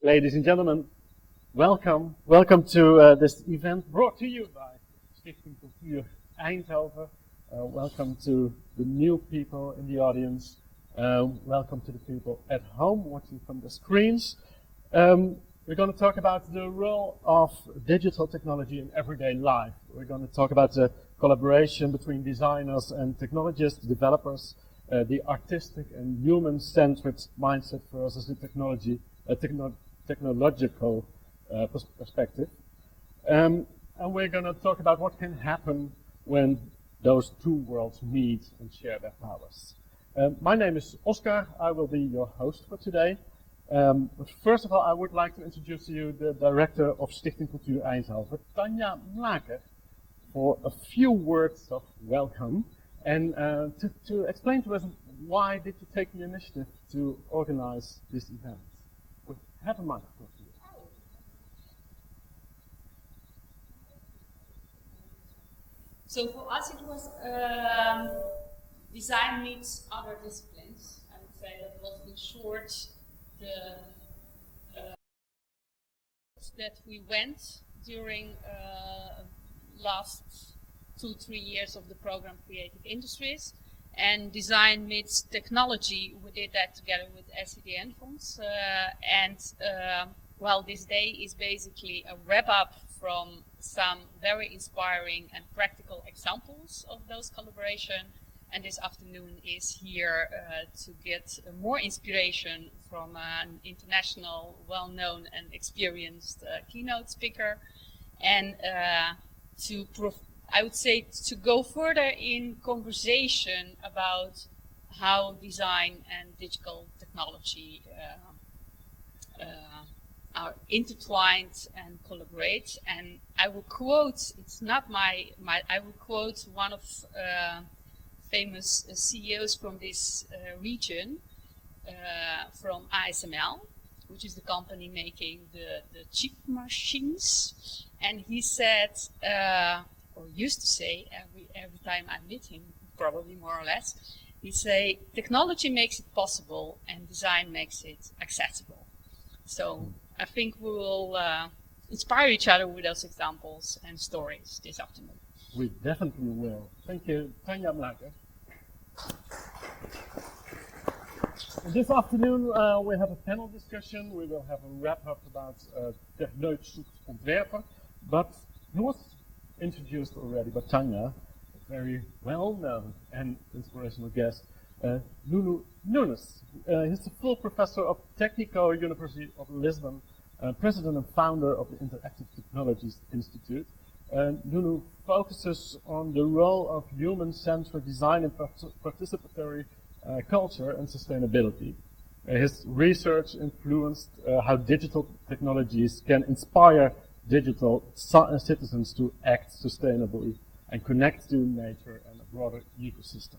Ladies and gentlemen, welcome. Welcome to this event brought to you by Stichting Cultuur Eindhoven. Welcome to the new people in the audience. Welcome to the people at home watching from the screens. We're going to talk about the role of digital technology in everyday life. We're going to talk about the collaboration between designers and technologists, developers, the artistic and human-centered mindset versus the technological perspective. And we're going to talk about what can happen when those two worlds meet and share their powers. My name is Oscar. I will be your host for today. But first of all, I would like to introduce to you the director of Stichting Cultuur Eindhoven, Tanja Mlaker, for a few words of welcome and to explain to us why did you take the initiative to organize this event. We have a microphone for you. So for us it was design meets other disciplines. I would say that was in short the that we went during last 2-3 years of the program Creative Industries, and design meets technology. We did that together with SEDN funds, well, this day is basically a wrap up from some very inspiring and practical examples of those collaboration. And this afternoon is here to get more inspiration from an international, well-known and experienced keynote speaker, and I would say to go further in conversation about how design and digital technology are intertwined and collaborate. And I will quote, it's not I will quote one of famous CEOs from this region, from ASML, which is the company making the chip machines. And he said, or used to say every time I meet him, probably more or less, he say, technology makes it possible and design makes it accessible. So I think we will inspire each other with those examples and stories this afternoon. We definitely will. Thank you, Tanja Mlaker. This afternoon we have a panel discussion. We will have a wrap up about Techneut, Zoekt, Ontwerper. But he was introduced already by Tanja, a very well-known and inspirational guest, Nuno Nunes. He's the full professor of Technical University of Lisbon, president and founder of the Interactive Technologies Institute. Nuno focuses on the role of human-centered design and participatory culture and sustainability. His research influenced how digital technologies can inspire digital citizens to act sustainably and connect to nature and a broader ecosystem.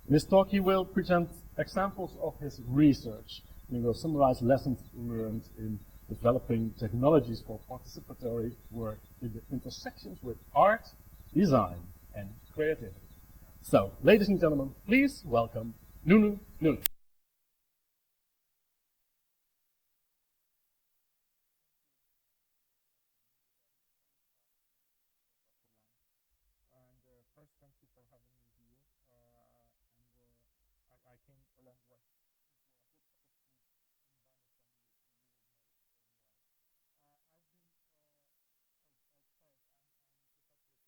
In this talk he will present examples of his research, and he will summarize lessons learned in developing technologies for participatory work in the intersections with art, design, and creativity. So, ladies and gentlemen, please welcome Nuno Nunes. First, thank you for having me here. I came a long way.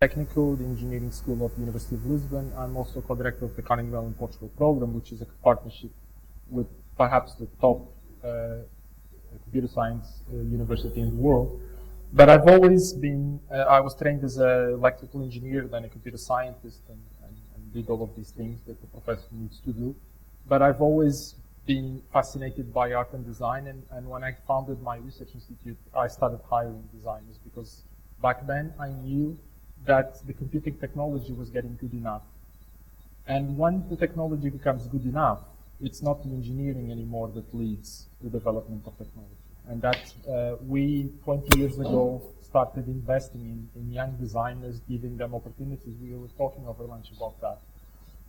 Technical, the Engineering School of the University of Lisbon. I'm also co-director of the Carnegie in Portugal program, which is a partnership with perhaps the top computer science university in the world. But I've always been, I was trained as an electrical engineer, then a computer scientist, and did all of these things that the professor needs to do. But I've always been fascinated by art and design, and when I founded my research institute, I started hiring designers because back then I knew that the computing technology was getting good enough. And when the technology becomes good enough, it's not the engineering anymore that leads the development of technology. And that we, 20 years ago, started investing in young designers, giving them opportunities. We were talking over lunch about that.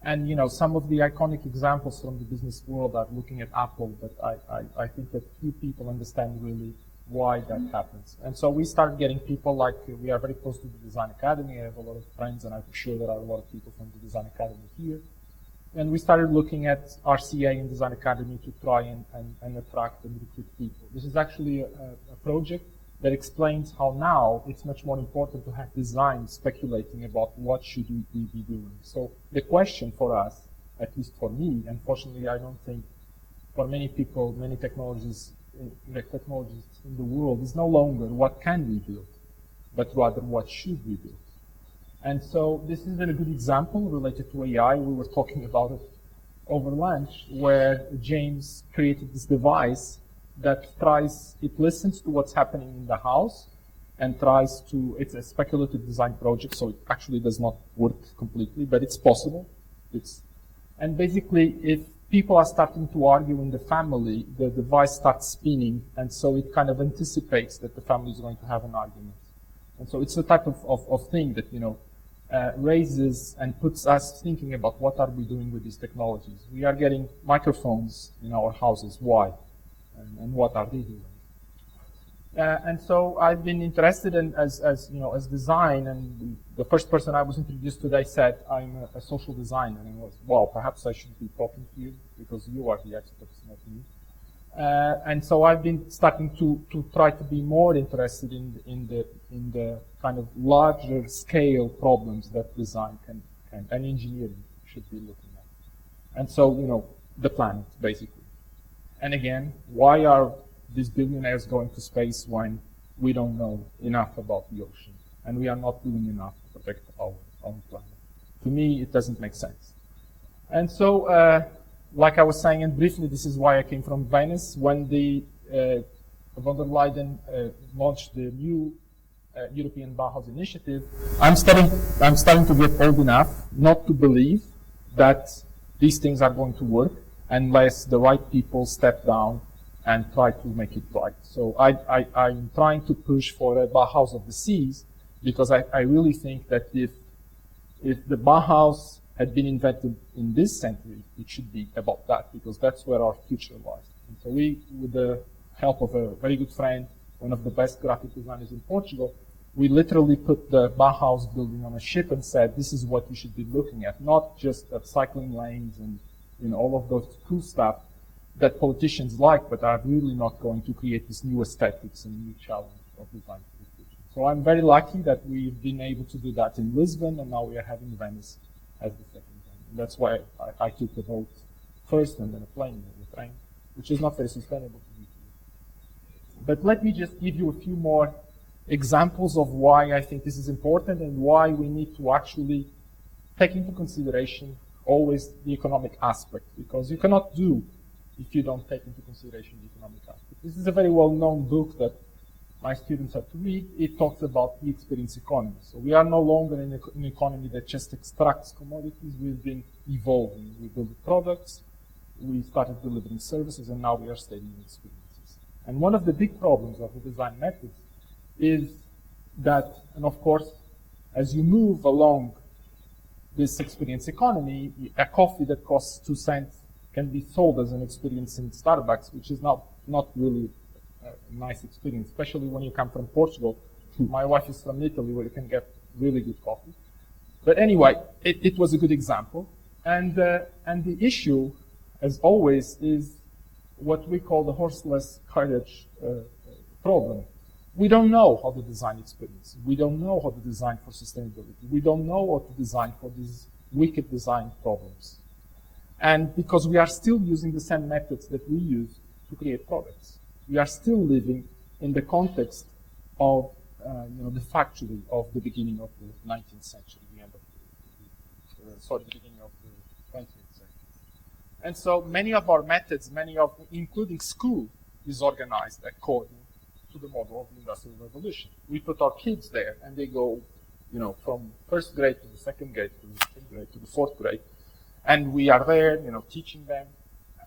And some of the iconic examples from the business world are looking at Apple, but I think that few people understand really why that happens. And so we started getting people like, we are very close to the Design Academy. I have a lot of friends, and I'm sure there are a lot of people from the Design Academy here. And we started looking at RCA and Design Academy to try and attract and recruit people. This is actually a project that explains how now it's much more important to have design speculating about what should we be doing. So the question for us, at least for me, unfortunately I don't think for many people, many technologies in the world, is no longer what can we build, but rather what should we build. And so this is a good example related to AI. We were talking about it over lunch, where James created this device that it listens to what's happening in the house and tries to, it's a speculative design project, so it actually does not work completely, but it's possible. And basically, if people are starting to argue in the family, the device starts spinning, and so it kind of anticipates that the family is going to have an argument. And so it's the type of thing that, raises and puts us thinking about what are we doing with these technologies. We are getting microphones in our houses. Why? And what are they doing? And so I've been interested in as design, and the first person I was introduced to, they said, I'm a social designer, and I was, well, perhaps I should be talking to you because you are the experts, not me. And so I've been starting to try to be more interested in the kind of larger scale problems that design can and engineering should be looking at. And so, the planet, basically. And again, why are these billionaires going to space when we don't know enough about the ocean and we are not doing enough to protect our own planet? To me, it doesn't make sense. And so, like I was saying, and briefly, this is why I came from Venice. When the von der Leyen launched the new European Bauhaus initiative, I'm starting to get old enough not to believe that these things are going to work unless the right people step down and try to make it right. So I'm trying to push for a Bauhaus of the seas, because I really think that if the Bauhaus had been invented in this century, it should be about that, because that's where our future lies. And so we, with the help of a very good friend, one of the best graphic designers in Portugal, we literally put the Bauhaus building on a ship and said, this is what you should be looking at, not just at cycling lanes and all of those cool stuff that politicians like, but are really not going to create this new aesthetics and new challenge of design for the future. So I'm very lucky that we've been able to do that in Lisbon, and now we are having Venice as the second one. And that's why I took the boat first and then a plane and a train, which is not very sustainable to do. But let me just give you a few more examples of why I think this is important and why we need to actually take into consideration always the economic aspect, because you cannot do if you don't take into consideration the economic aspect. This is a very well-known book that my students have to read. It talks about the experience economy. So we are no longer in an economy that just extracts commodities. We've been evolving. We built products, we started delivering services, and now we are studying experiences. And one of the big problems of the design methods is that, and of course, as you move along this experience economy, a coffee that costs 2 cents can be sold as an experience in Starbucks, which is not really a nice experience, especially when you come from Portugal. My wife is from Italy, where you can get really good coffee. But anyway, it was a good example. And the issue, as always, is what we call the horseless carriage problem. We don't know how to design experience. We don't know how to design for sustainability. We don't know how to design for these wicked design problems. And because we are still using the same methods that we use to create products. We are still living in the context of the factory of the beginning of the 19th century, the end of the beginning of the 20th century. And so many of our methods, including school, is organized according to the model of the Industrial Revolution. We put our kids there, and they go, from first grade to the second grade to the third grade to the fourth grade, and we are there, teaching them.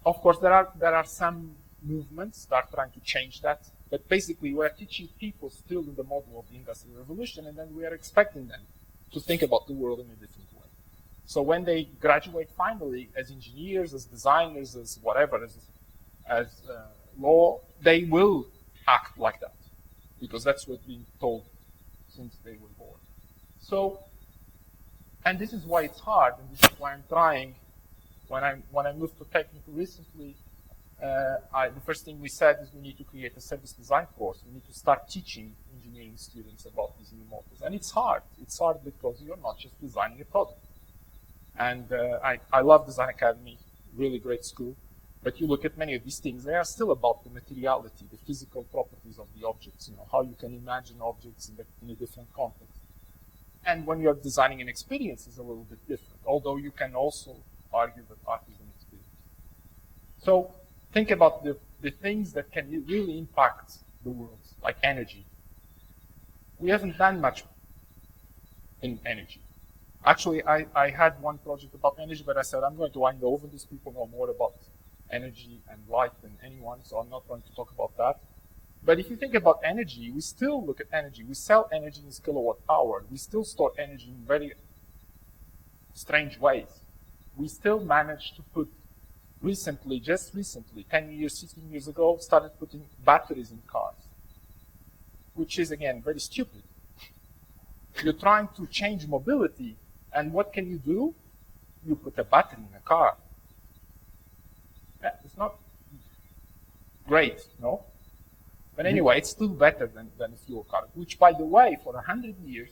Of course, there are some movements that are trying to change that, but basically we are teaching people still in the model of the Industrial Revolution, and then we are expecting them to think about the world in a different way. So when they graduate finally as engineers, as designers, as whatever, as law, they will act like that, because that's what we've been told since they were born. So, and this is why it's hard, and this is why I'm trying. When I moved to technical recently, the first thing we said is we need to create a service design course. We need to start teaching engineering students about these new models. And it's hard. It's hard because you're not just designing a product. And I love Design Academy, really great school. But you look at many of these things, they are still about the materiality, the physical properties of the objects, how you can imagine objects in a different context. And when you're designing an experience, it's a little bit different, although you can also argue that art is an experience. So think about the things that can really impact the world, like energy. We haven't done much in energy. Actually, I had one project about energy, but I said I'm going to wind over. These people know more about energy and light than anyone, so I'm not going to talk about that. But if you think about energy, we still look at energy. We sell energy in kilowatt hour. We still store energy in very strange ways. We still manage to put recently, just recently, 10 years, 15 years ago, started putting batteries in cars, which is, again, very stupid. You're trying to change mobility, and what can you do? You put a battery in a car. Yeah, it's not great, no? But anyway, it's still better than a fuel car, which, by the way, for 100 years,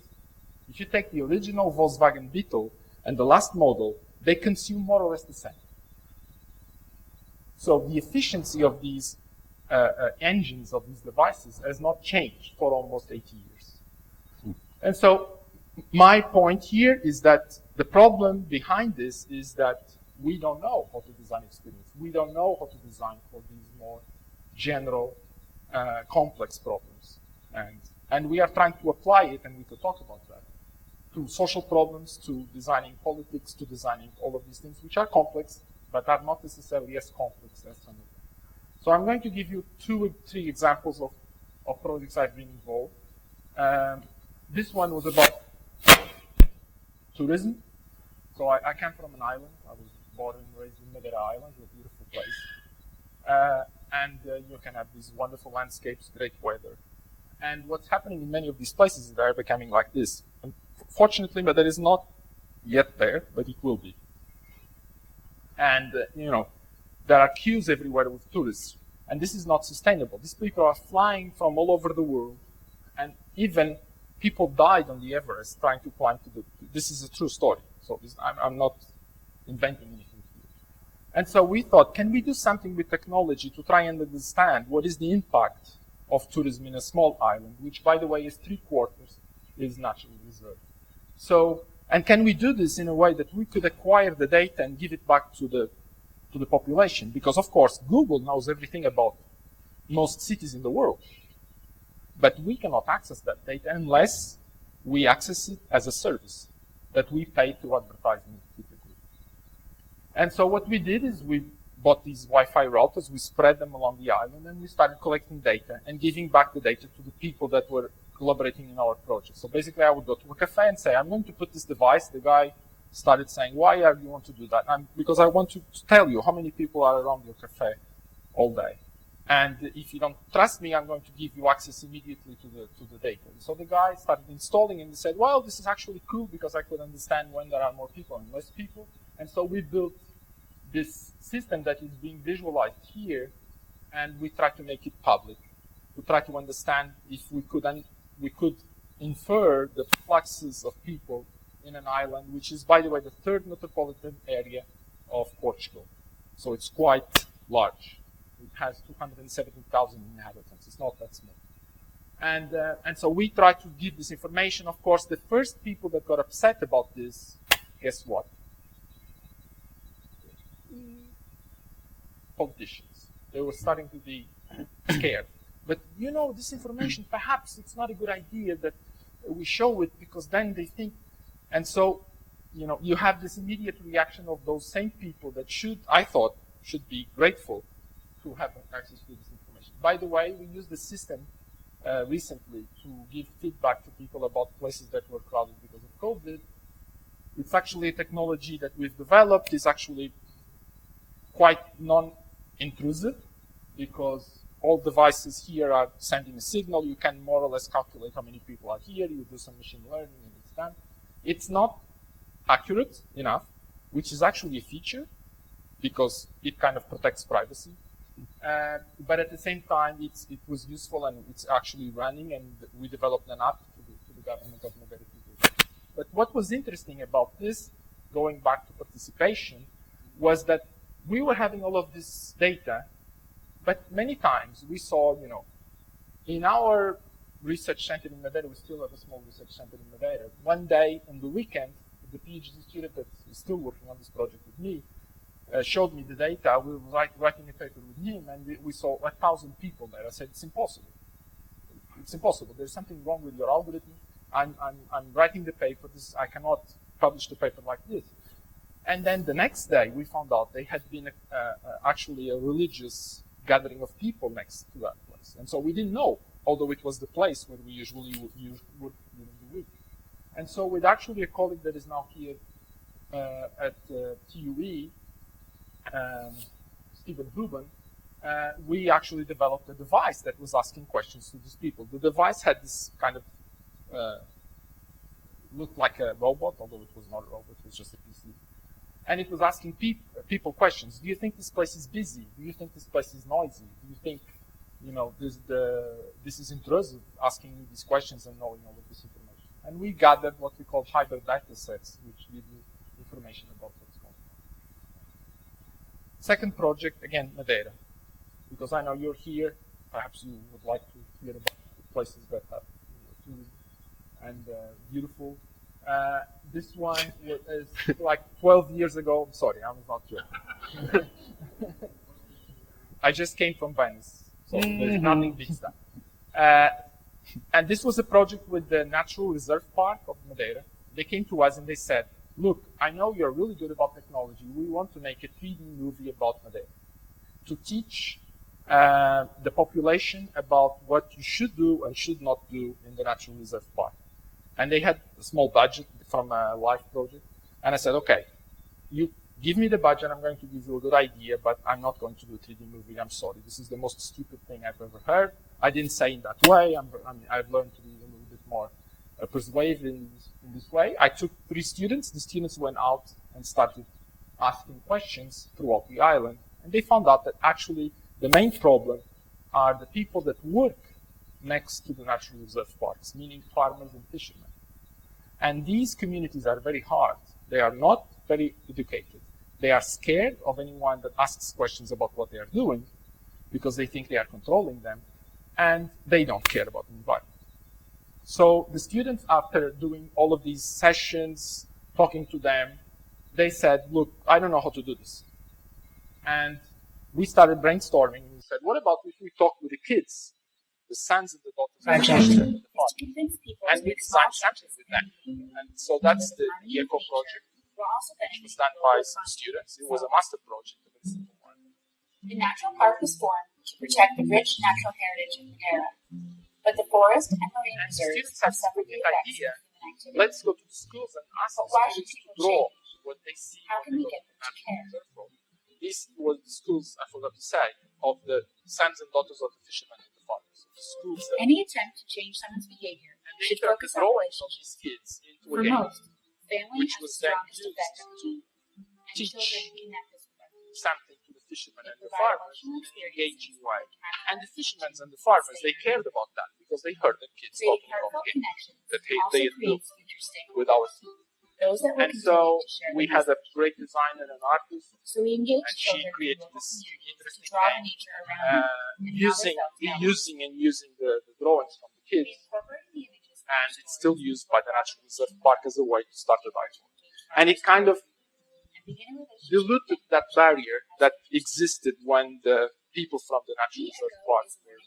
if you take the original Volkswagen Beetle and the last model, they consume more or less the same. So the efficiency of these engines, of these devices, has not changed for almost 80 years. And so my point here is that the problem behind this is that we don't know how to design experience. We don't know how to design for these more general, complex problems. And we are trying to apply it, and we could talk about that, to social problems, to designing politics, to designing all of these things, which are complex, but are not necessarily as complex as some of them. So I'm going to give you 2 or 3 examples of projects I've been involved. This one was about tourism. So I came from an island. I was born and raised in Madeira Island, a beautiful place. And you can have these wonderful landscapes, great weather. And what's happening in many of these places is they're becoming like this. Fortunately, Madeira is not yet there, but it will be. And, there are queues everywhere with tourists. And this is not sustainable. These people are flying from all over the world. And even people died on the Everest trying to climb to this is a true story. So I'm not inventing anything here. And so we thought, can we do something with technology to try and understand what is the impact of tourism in a small island, which, by the way, is 3/4 is naturally reserved. So, and can we do this in a way that we could acquire the data and give it back to the population? Because, of course, Google knows everything about most cities in the world. But we cannot access that data unless we access it as a service that we pay to advertising typically. And so what we did is we bought these Wi-Fi routers, we spread them along the island, and we started collecting data and giving back the data to the people that were collaborating in our project. So basically I would go to a cafe and say, I'm going to put this device. The guy started saying, why do you want to do that? Because I want to tell you how many people are around your cafe all day. And if you don't trust me, I'm going to give you access immediately to the data. So the guy started installing and he said, well, this is actually cool because I could understand when there are more people and less people. And so we built this system that is being visualized here, and we try to make it public. We try to understand if we could infer the fluxes of people in an island, which is, by the way, the 3rd metropolitan area of Portugal. So it's quite large. It has 270,000 inhabitants. It's not that small. And so we try to give this information. Of course, the first people that got upset about this, guess what? Politicians. They were starting to be scared. But this information, perhaps it's not a good idea that we show it, because then they think, and so, you have this immediate reaction of those same people that I thought should be grateful to have access to this information. By the way, we used the system recently to give feedback to people about places that were crowded because of COVID. It's actually a technology that we've developed. It's actually quite non-intrusive because all devices here are sending a signal. You can more or less calculate how many people are here. You do some machine learning and it's done. It's not accurate enough, which is actually a feature because it kind of protects privacy. But at the same time, it was useful and it's actually running, and we developed an app to the government of Mogadishu. But what was interesting about this, going back to participation, was that we were having all of this data, but many times we saw, in our research center in Madeira, we still have a small research center in Madeira. One day on the weekend, the PhD student that is still working on this project with me showed me the data. We were writing a paper with him, and we saw 1,000 people there. I said, it's impossible. It's impossible. There's something wrong with your algorithm. I'm writing the paper. I cannot publish the paper like this. And then the next day, we found out they had been actually a religious gathering of people next to that place. And so we didn't know, although it was the place where we usually work during the week. And so with actually a colleague that is now here at TUE, Stephen Ruben, we actually developed a device that was asking questions to these people. The device had this kind of looked like a robot, although it was not a robot, it was just a PC. And it was asking people questions. Do you think this place is busy? Do you think this place is noisy? Do you think, this is intrusive, asking you these questions and knowing all of this information? And we gathered what we call hybrid data sets, which give you information about what's going on. Second project, again, Madeira. Because I know you're here, perhaps you would like to hear about places that have tourism and beautiful. This one is like 12 years ago. I'm sorry, I was not joking. I just came from Venice, so there's nothing big stuff. And this was a project with the Natural Reserve Park of Madeira. They came to us and they said, look, I know you're really good about technology. We want to make a 3D movie about Madeira to teach the population about what you should do and should not do in the Natural Reserve Park. And they had a small budget from a life project. And I said, okay, you give me the budget, I'm going to give you a good idea, but I'm not going to do a 3D movie, I'm sorry. This is the most stupid thing I've ever heard. I didn't say in that way. I've learned to be a little bit more persuasive in this way. I took 3 students. The students went out and started asking questions throughout the island. And they found out that actually the main problem are the people that work next to the natural reserve parks, meaning farmers and fishermen. And these communities are very hard. They are not very educated. They are scared of anyone that asks questions about what they are doing because they think they are controlling them, and they don't care about the environment. So the students, after doing all of these sessions, talking to them, they said, look, I don't know how to do this. And we started brainstorming, and we said, what about if we talk with the kids, the sons and the daughters of the farm, and we designed something with them. And so that's the ECO project, which was done by some students. It was a master project, a very simple one. The natural park was formed to protect the rich natural heritage of Madeira, but the forest and marine reserves have suffered the effects of human activity. Let's go to the schools and ask the students to draw what they see. How can we get them to care? This was the schools, I forgot to say, of the sons and daughters of the fishermen and the farmers. The schools that Any attempt to change someone's behavior should focus on relationships. Kids into For a game, most, family which has the was then strongest used effect on to the and teach children connect us with them. something to the fishermen and the Provide farmers emotional in an experiences engaging way. that And the fishermen and the farmers, they cared about that because they heard the kids creating talking about heartfelt games connections that also they had built creates future stake. with our team. Those that will And continue so to share we their had a message. great designer and artist, So we engage and she children created from local this communities to interesting draw the game, nature around them and how they felt together. using the drawings from the We kids, incorporated the images from and the it's still stories used by the Natural Reserve Park as a way to start a dialogue. And it kind of and begin a relationship. diluted that barrier that existed when the people from the Natural Reserve Park were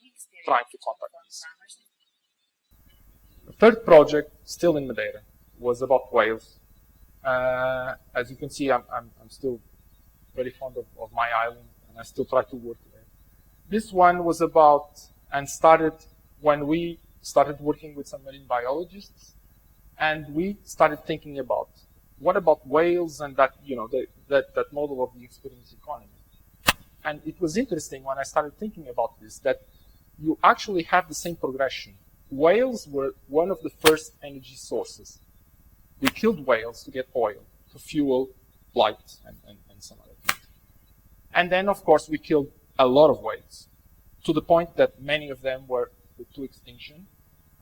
trying to contact us. The third project, still in Madeira, was about whales. As you can see, I'm still very fond of my island, and I still try to work there. This one was about, and started when we started working with some marine biologists, and we started thinking about what about whales and that, that model of the experience economy? And it was interesting when I started thinking about this, that you actually have the same progression. Whales were one of the first energy sources. We killed whales to get oil, to fuel flight and some other things. And then, of course, we killed a lot of whales, to the point that many of them were to extinction.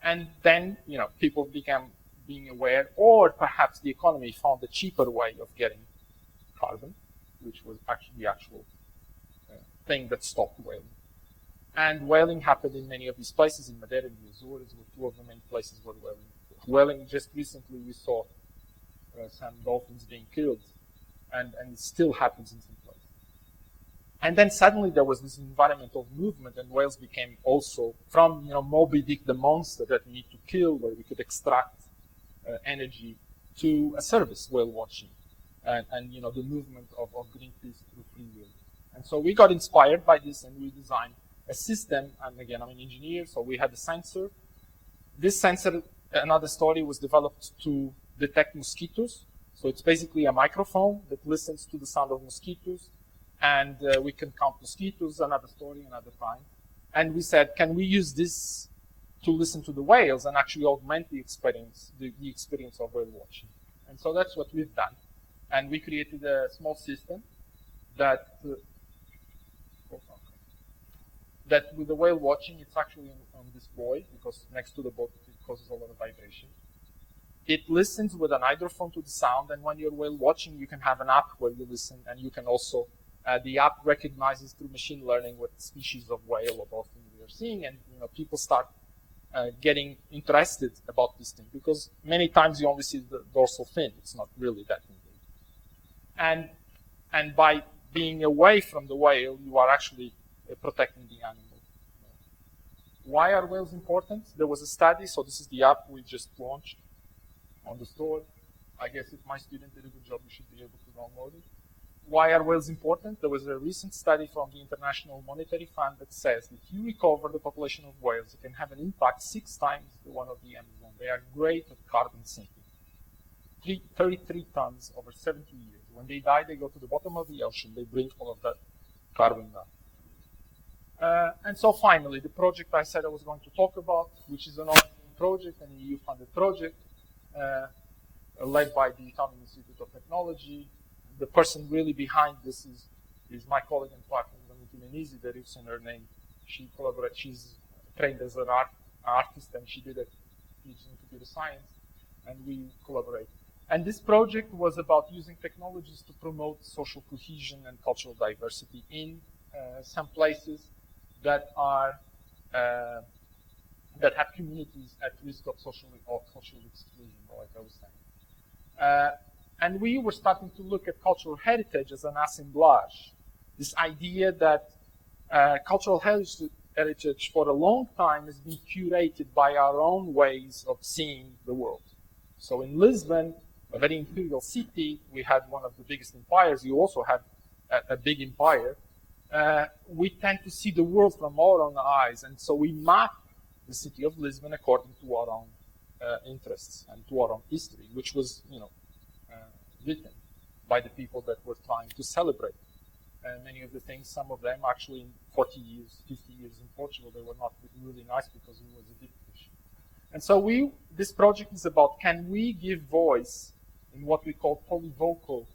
And then, people began being aware, or perhaps the economy found a cheaper way of getting carbon, which was actually the actual thing that stopped whaling. And whaling happened in many of these places. In Madeira and the Azores were two of the main places where whaling. Just recently we saw some dolphins being killed, and it still happens in some places. And then suddenly there was this environmental movement, and whales became also, from Moby Dick the monster that we need to kill, where we could extract energy, to a service, whale watching, and the movement of Greenpeace through free will. And so we got inspired by this, and we designed a system. And again, I'm an engineer, so we had a sensor. This sensor, another story, was developed to detect mosquitoes. So it's basically a microphone that listens to the sound of mosquitoes, and we can count mosquitoes. Another story, another time. And we said, can we use this to listen to the whales and actually augment the experience, the experience of whale watching? And so that's what we've done. And we created a small system that with the whale watching, it's actually on this buoy, because next to the boat it causes a lot of vibration. It listens with an hydrophone to the sound, and when you're whale watching, you can have an app where you listen, and you can also, the app recognizes through machine learning what species of whale or dolphin we are seeing, and people start getting interested about this thing, because many times you only see the dorsal fin. It's not really that big. And by being away from the whale, you are actually protecting the animal. Why are whales important? There was a study, so this is the app we just launched on the store. I guess if my student did a good job, you should be able to download it. Why are whales important? There was a recent study from the International Monetary Fund that says if you recover the population of whales, it can have an impact 6 times the one of the Amazon. They are great at carbon sinking. 33 tons over 70 years. When they die, they go to the bottom of the ocean. They bring all of that carbon down. And so finally, the project I said I was going to talk about, which is an ongoing project, an EU-funded project, led by the Italian Institute of Technology. The person really behind this is my colleague and partner, Valentina, that is in her name. She collaborates. She's trained as an artist, and she did a PhD in computer science, and we collaborate. And this project was about using technologies to promote social cohesion and cultural diversity in some places that are that have communities at risk of social or cultural exclusion, like I was saying. And we were starting to look at cultural heritage as an assemblage. This idea that cultural heritage for a long time has been curated by our own ways of seeing the world. So in Lisbon, a very imperial city, we had one of the biggest empires. You also had a big empire. We tend to see the world from our own eyes, and so we map the city of Lisbon according to our own interests and to our own history, which was, written by the people that were trying to celebrate many of the things. Some of them actually in 40 years, 50 years in Portugal, they were not really nice because it was a dictatorship. And so this project is about, can we give voice in what we call polyvocal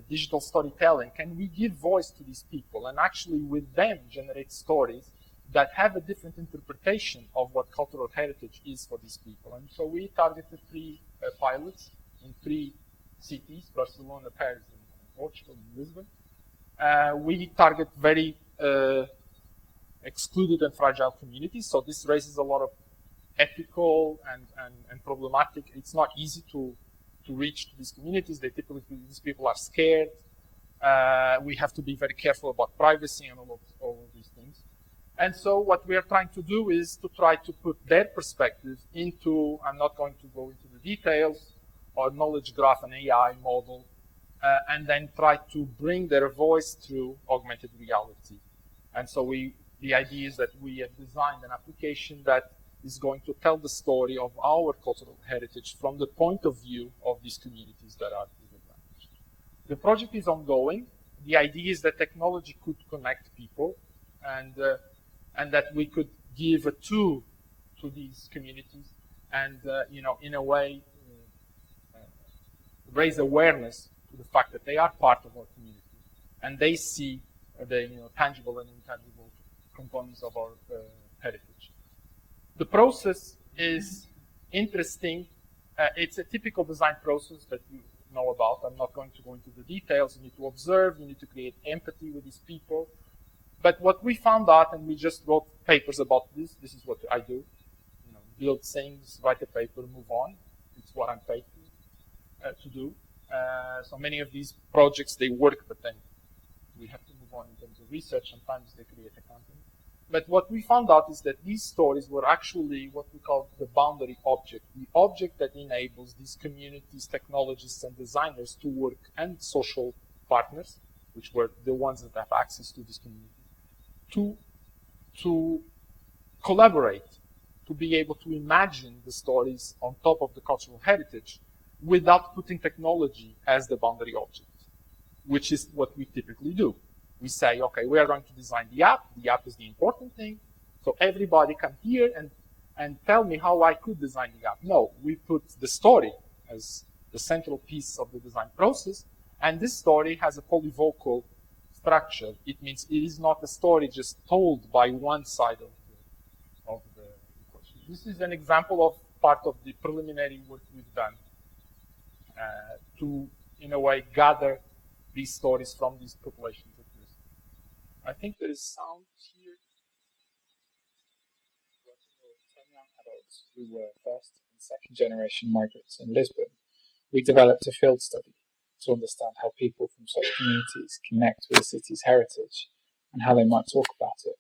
digital storytelling? Can we give voice to these people and actually with them generate stories that have a different interpretation of what cultural heritage is for these people? And so we targeted 3 pilots in 3 cities, Barcelona, Paris, and Portugal, and Lisbon. We target very excluded and fragile communities, so this raises a lot of ethical and problematic. It's not easy to reach these communities. These people are scared. We have to be very careful about privacy and all of these things. And so what we are trying to do is to try to put their perspective into, I'm not going to go into the details, or knowledge graph and AI model, and then try to bring their voice through augmented reality. And so the idea is that we have designed an application that is going to tell the story of our cultural heritage from the point of view of these communities that are disadvantaged. The project is ongoing. The idea is that technology could connect people, and that we could give a tool to these communities, and in a way raise awareness to the fact that they are part of our community, and they see the tangible and intangible components of our heritage. The process is interesting. It's a typical design process that you know about. I'm not going to go into the details. You need to observe, you need to create empathy with these people. But what we found out, and we just wrote papers about this is what I do. Build things, write a paper, move on. It's what I'm paid to do. So many of these projects, they work, but then we have to move on in terms of research. Sometimes they create a company. But what we found out is that these stories were actually what we call the boundary object, the object that enables these communities, technologists, and designers to work, and social partners, which were the ones that have access to this community, to collaborate, to be able to imagine the stories on top of the cultural heritage without putting technology as the boundary object, which is what we typically do. We say, okay, we are going to design the app. The app is the important thing. So everybody come here and tell me how I could design the app. No, we put the story as the central piece of the design process. And this story has a polyvocal structure. It means it is not a story just told by one side of the equation. This is an example of part of the preliminary work we've done to, in a way, gather these stories from these populations. I think there is sound here. 10 young adults who were first and second generation migrants in Lisbon, we developed a field study to understand how people from such communities connect with the city's heritage and how they might talk about it.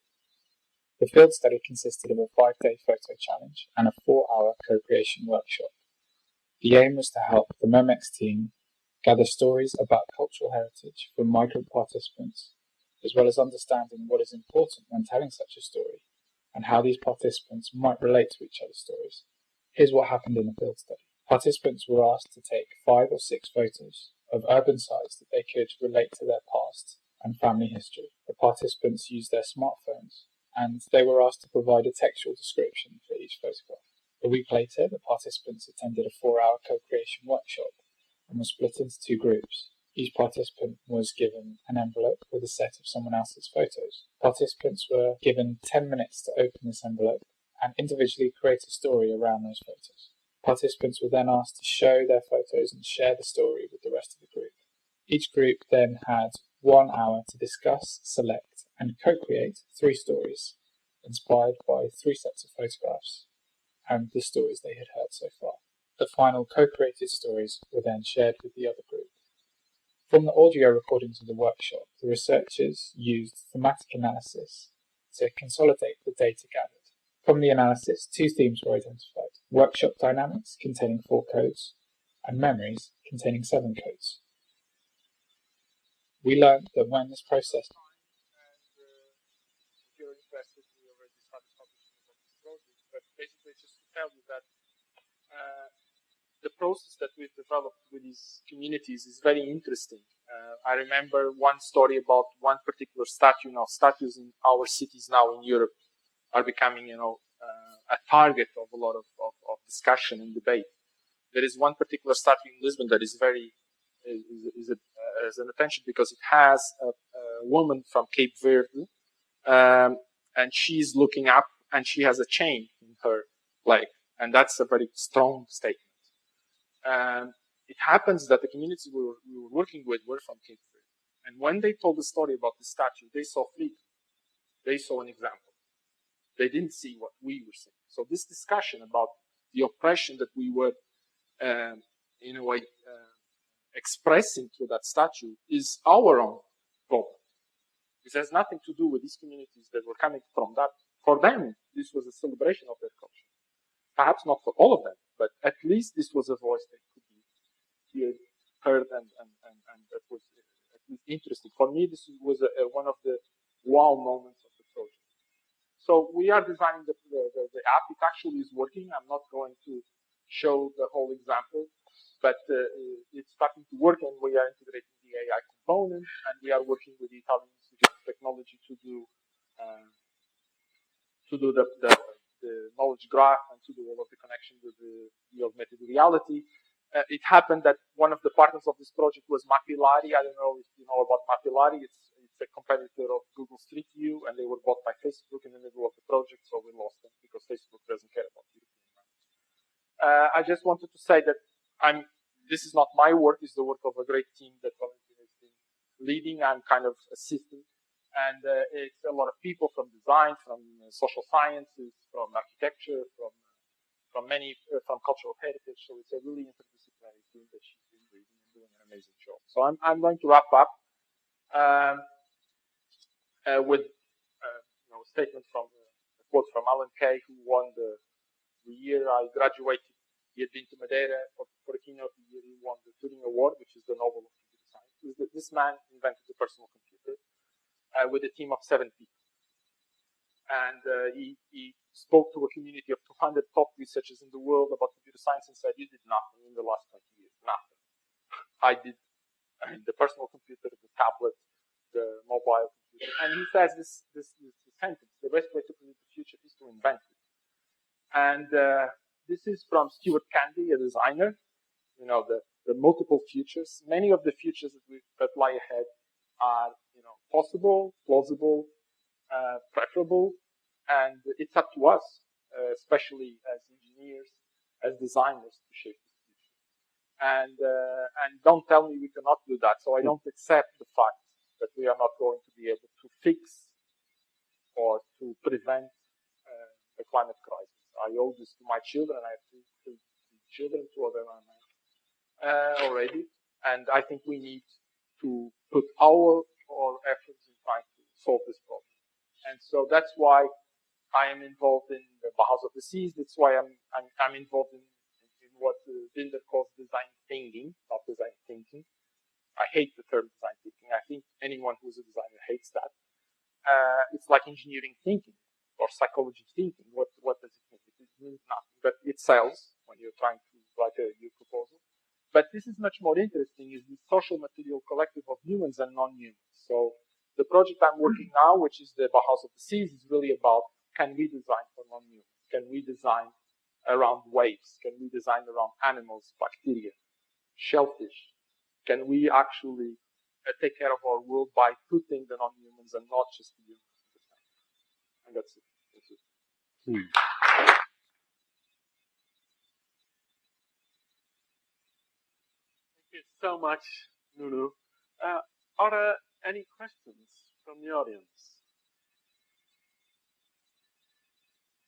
The field study consisted of a 5-day photo challenge and a 4-hour co-creation workshop. The aim was to help the MEMEX team gather stories about cultural heritage from migrant participants, as well as understanding what is important when telling such a story and how these participants might relate to each other's stories. Here's what happened in the field study. Participants were asked to take 5 or 6 photos of urban sites that they could relate to their past and family history. The participants used their smartphones, and they were asked to provide a textual description for each photograph. A week later, the participants attended a 4-hour co-creation workshop and were split into 2 groups. Each participant was given an envelope with a set of someone else's photos. Participants were given 10 minutes to open this envelope and individually create a story around those photos. Participants were then asked to show their photos and share the story with the rest of the group. Each group then had 1 hour to discuss, select, and co-create 3 stories inspired by 3 sets of photographs and the stories they had heard so far. The final co-created stories were then shared with the other group. From the audio recordings of the workshop, the researchers used thematic analysis to consolidate the data gathered. From the analysis, 2 themes were identified: workshop dynamics, containing 4 codes, and memories, containing 7 codes. We learned that when this process... If you're interested, we already started publishing about this project, but basically just to tell you that the process that we've developed with these communities is very interesting. I remember one story about one particular statue. Now, statues in our cities now in Europe are becoming, a target of a lot of discussion and debate. There is one particular statue in Lisbon that is is an attention because it has a woman from Cape Verde, and she's looking up, and she has a chain in her leg, and that's a very strong statement. It happens that the communities we were working with were from Cape Verde. And when they told the story about the statue, they saw freedom. They saw an example. They didn't see what we were seeing. So this discussion about the oppression that we were, in a way, expressing through that statue is our own problem. This has nothing to do with these communities that were coming from that. For them, this was a celebration of their culture. Perhaps not for all of them, but at least this was a voice that could be heard and that was at least interesting. For me, this was one of the wow moments of the project. So we are designing the app. It actually is working. I'm not going to show the whole example, but it's starting to work, and we are integrating the AI component, and we are working with the Italian Institute of Technology to do the knowledge graph and to do all of the connection with the augmented reality. It happened that one of the partners of this project was Mapillari. I don't know if you know about Mapillari. It's a competitor of Google Street View, and they were bought by Facebook in the middle of the project, so we lost them because Facebook doesn't care about European markets. I just wanted to say that this is not my work. It's the work of a great team that Valentina has been leading. I'm kind of assisting. And it's a lot of people from design, from social sciences, from architecture, from cultural heritage. So it's a really interdisciplinary team that she's been leading and doing an amazing job. So I'm going to wrap up with a statement from a quote from Alan Kay, who won the year I graduated. He had been to Madeira for a keynote. The year he won the Turing Award, which is the Nobel of Computer Science. This man invented the personal computer. With a team of 7 people. And he spoke to a community of 200 top researchers in the world about computer science and said, you did nothing in the last 20 years, nothing. I did the personal computer, the tablet, the mobile computer. And he says this sentence, the best way to predict the future is to invent it. And this is from Stuart Candy, a designer, the multiple futures. Many of the futures that lie ahead are possible, plausible, preferable, and it's up to us, especially as engineers, as designers, to shape the future. And don't tell me we cannot do that. So I don't accept the fact that we are not going to be able to fix or to prevent the climate crisis. I owe this to my children. I have two children, 2 of them are married already, and I think we need to put our efforts in trying to solve this problem. And so that's why I am involved in the Pauze of the Seas. That's why I'm involved in what Binder calls design thinking, not design thinking. I hate the term design thinking. I think anyone who's a designer hates that. It's like engineering thinking or psychology thinking. What does it mean? It means nothing, but it sells when you're trying to write a new proposal. But this is much more interesting, is the social material collective of humans and non-humans. So the project I'm working now, which is the Pauze of the Seas, is really about, can we design for non-humans? Can we design around waves? Can we design around animals, bacteria, shellfish? Can we actually take care of our world by putting the non-humans and not just the humans in the center? And that's it. That's it. Thank you so much, Nuno. Are there any questions from the audience?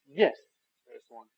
Yes, there's one.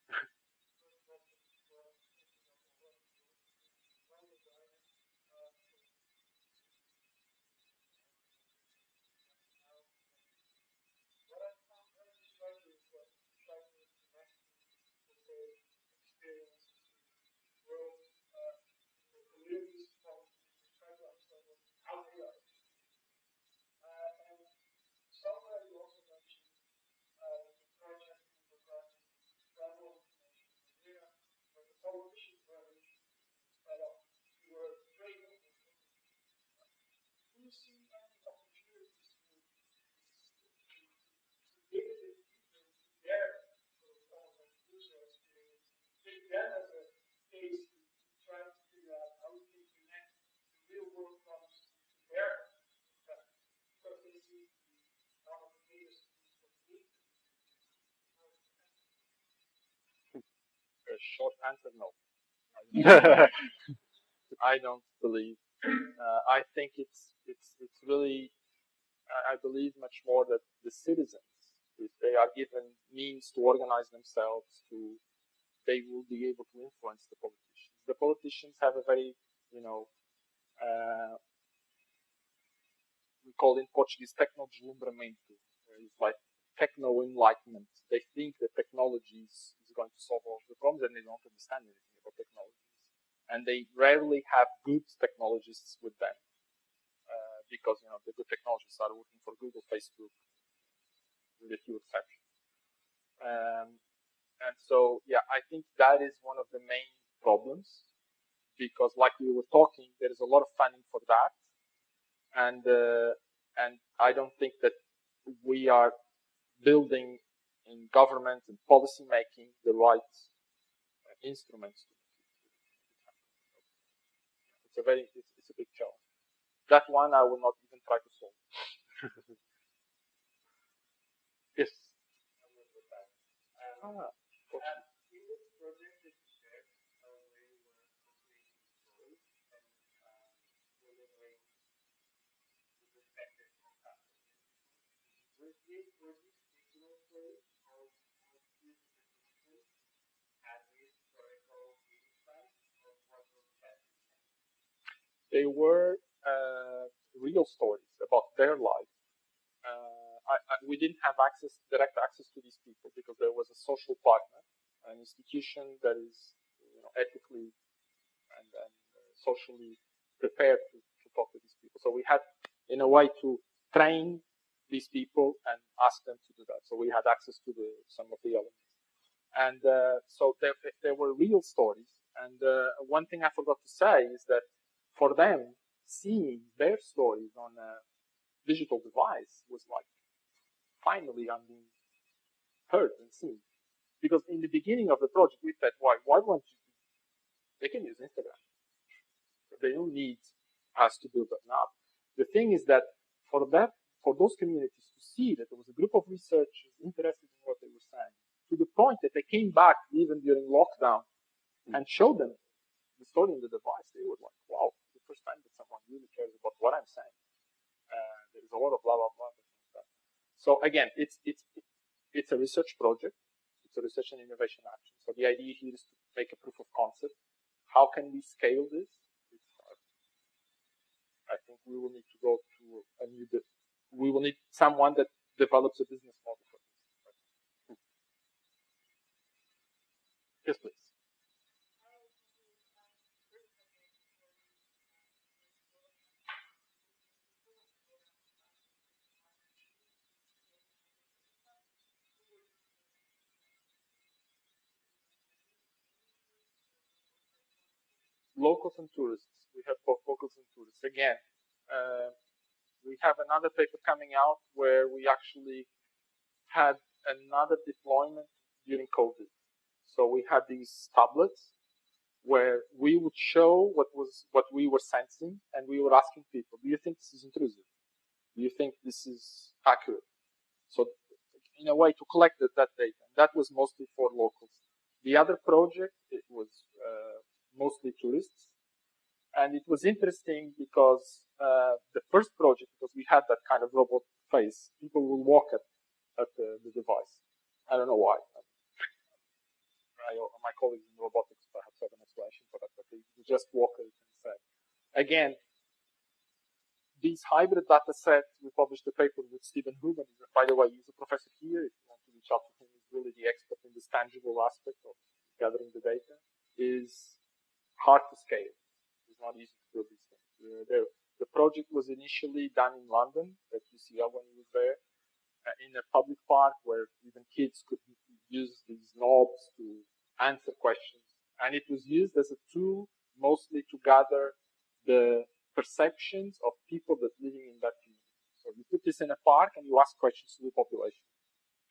A short answer, no. I don't believe. I think it's really. I believe much more that the citizens, if they are given means to organize themselves, they will be able to influence the politicians. The politicians have a very, we call in Portuguese tecno-deslumbramento. It's like techno-enlightenment. They think that technology is going to solve all the problems, and they don't understand anything about technologies. And they rarely have good technologists with them, because the good technologists are working for Google, Facebook, with a few exceptions. And so, yeah, I think that is one of the main problems, because like we were talking, there is a lot of funding for that. And I don't think that we are building in government and policy making the right instruments. It's a big challenge. That one I will not even try to solve. Yes. They were real stories about their life. We didn't have direct access to these people, because there was a social partner, an institution that is ethically and socially prepared to talk to these people. So we had, in a way, to train these people and ask them to do that. So we had access to some of the elements. And so there were real stories. And one thing I forgot to say is that for them, seeing their stories on a digital device was like, finally I'm being heard and seen. Because in the beginning of the project, we said, why won't you? They can use Instagram. They don't need us to build an app. The thing is that for those communities to see that there was a group of researchers interested in what they were saying, to the point that they came back even during lockdown and showed them the story in the device, they were like, wow, the first time that someone really cares about what I'm saying. There is a lot of blah, blah, blah. So again, it's a research project. It's a research and innovation action. So the idea here is to make a proof of concept. How can we scale this? I think we will need to go to we will need someone that develops a business model for this. Yes, please. Locals and tourists. We have both locals and tourists. Again, we have another paper coming out where we actually had another deployment during COVID. So we had these tablets where we would show what we were sensing, and we were asking people, do you think this is intrusive? Do you think this is accurate? So in a way to collect that data. That was mostly for locals. The other project, it was mostly tourists. And it was interesting because the first project, because we had that kind of robot face, people will walk at the device. I don't know why. My colleagues in robotics perhaps have an explanation for that, but they just walk at it and say. Again, these hybrid data sets, we published a paper with Stephen Huben. By the way, he's a professor here. If you want to reach out to him, he's really the expert in this tangible aspect of gathering the data. Is hard to scale. It's not easy to build these things. The project was initially done in London at UCL when he was there, in a public park where even kids could use these knobs to answer questions. And it was used as a tool mostly to gather the perceptions of people that living in that community. So you put this in a park and you ask questions to the population.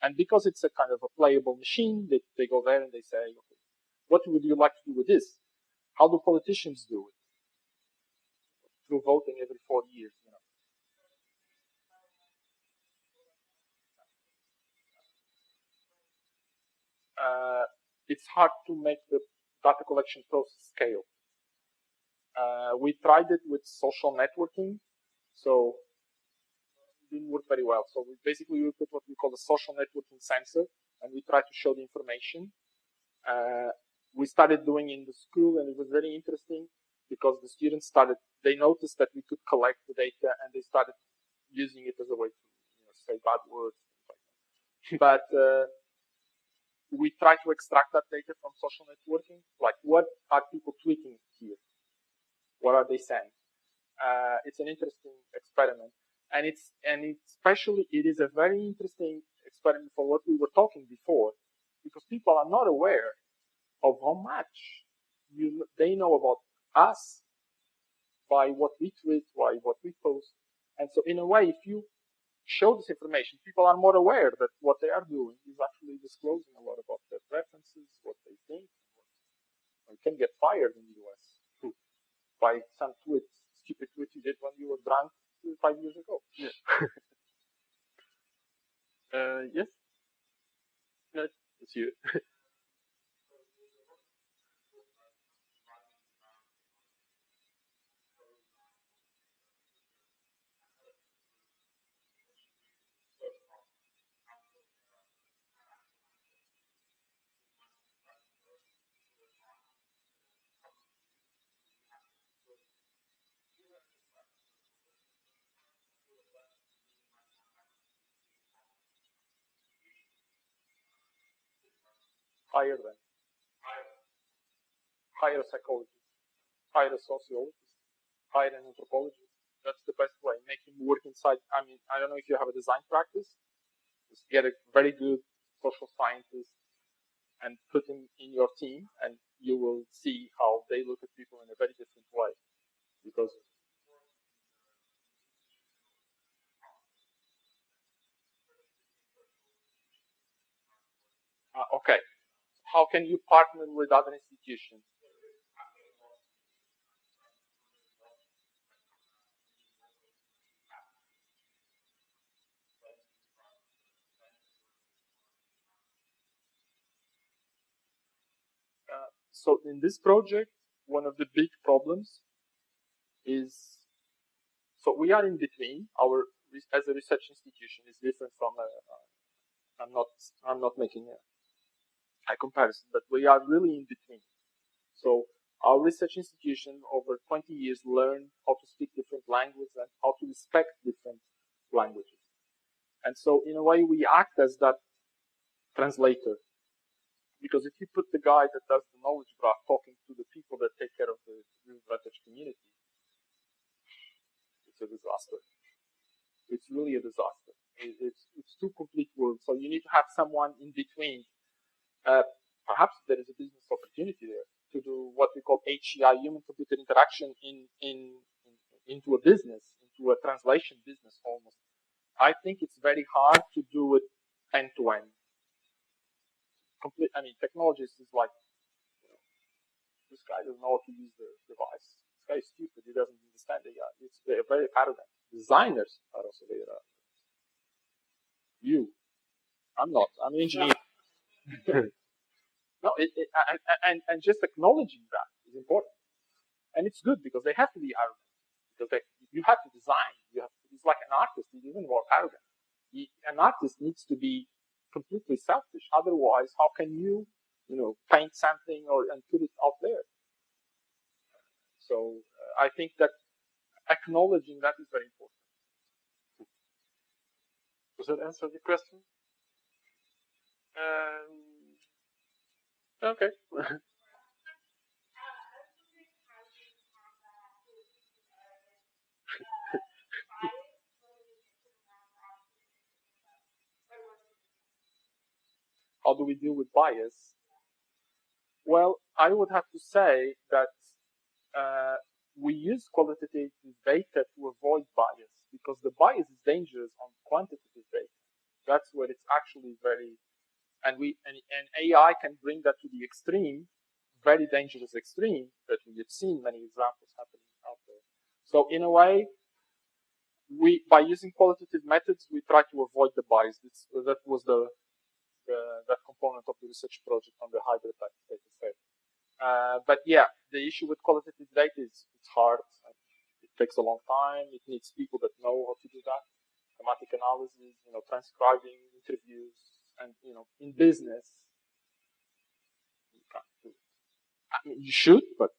And because it's a kind of a playable machine, they go there and they say, okay, what would you like to do with this? How do politicians do it? Through voting every 4 years, It's hard to make the data collection process scale. We tried it with social networking, so it didn't work very well. So we put what we call a social networking sensor, and we tried to show the information. We started doing in the school, and it was very interesting because the students they noticed that we could collect the data, and they started using it as a way to say bad words. But we try to extract that data from social networking, like what are people tweeting here? What are they saying? It's an interesting experiment, and it is a very interesting experiment for what we were talking before. because people are not aware of how much they know about us by what we tweet, by what we post. And so in a way, if you show this information, people are more aware that what they are doing is actually disclosing a lot about their preferences, what they think. You can get fired in the US too, by some stupid tweet you did when you were drunk 5 years ago. Yeah. Yes? No, it's you. Hire them. Hire a psychologist. Hire a sociologist. Hire an anthropologist. That's the best way. Make him work inside. I mean, I don't know if you have a design practice. Just get a very good social scientist and put him in your team, and you will see how they look at people in a very different way. Because okay, how can you partner with other institutions? So in this project, one of the big problems is, so we are in between. Our as a research institution is different from I'm not making a high comparison, but we are really in between. So our research institution over 20 years learned how to speak different languages and how to respect different languages. And so in a way we act as that translator. Because if you put the guy that does the knowledge graph talking to the people that take care of the research community, it's a disaster. It's really a disaster. It's two complete worlds. So you need to have someone in between. Perhaps there is a business opportunity there to do what we call HCI, human-computer interaction, into a business, into a translation business almost. I think it's very hard to do it end-to-end. I mean, technologist is like, this guy doesn't know how to use the device. This guy is stupid. He doesn't understand AI. They're very arrogant. Designers are also very arrogant. I'm not. I'm an engineer. No, and just acknowledging that is important, and it's good because they have to be arrogant. Because you have to design. It's like an artist. He's even more arrogant. An artist needs to be completely selfish. Otherwise, how can you paint something and put it out there? So I think that acknowledging that is very important. Does that answer the question? Okay. How do we deal with bias? Well, I would have to say that we use qualitative data to avoid bias, because the bias is dangerous on quantitative data. That's where it's actually very, and AI can bring that to the extreme, very dangerous extreme that we have seen many examples happening out there. So in a way, by using qualitative methods, we try to avoid the bias. That was that component of the research project on the hybrid data set. But yeah, the issue with qualitative data is it's hard. It takes a long time. It needs people that know how to do that. Thematic analysis, transcribing interviews, and in business, you can't do it. I mean, you should, but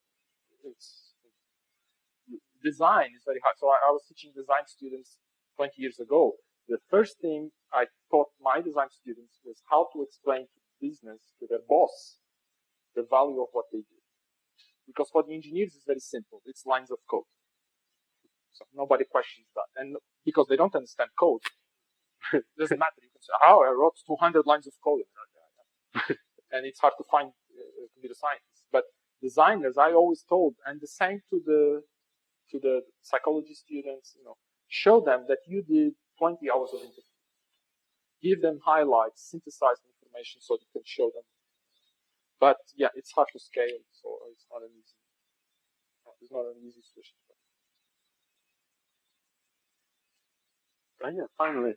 design is very hard. So I was teaching design students 20 years ago. The first thing I taught my design students was how to explain to business, to their boss, the value of what they do. Because for the engineers, it's very simple. It's lines of code. So nobody questions that. And because they don't understand code, it doesn't matter. You can say, I wrote 200 lines of code. and it's hard to find computer scientists. But designers, I always told, and the same to the psychology students, show them that you did 20 hours of interview. Give them highlights, synthesize the information so you can show them. But yeah, it's hard to scale, so it's not an easy solution. Yeah, finally.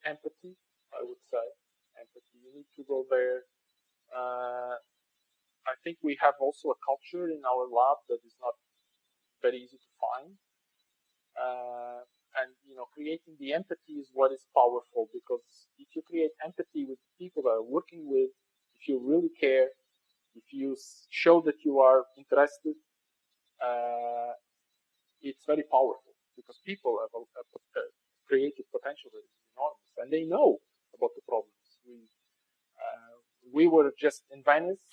Empathy, I would say. Empathy. You need to go there. I think we have also a culture in our lab that is not very easy to find. And creating the empathy is what is powerful, because if you create empathy with people that are working with, if you really care, if you show that you are interested, it's very powerful, because people have a creative potential that is enormous, and they know about the problems. We were just in Venice,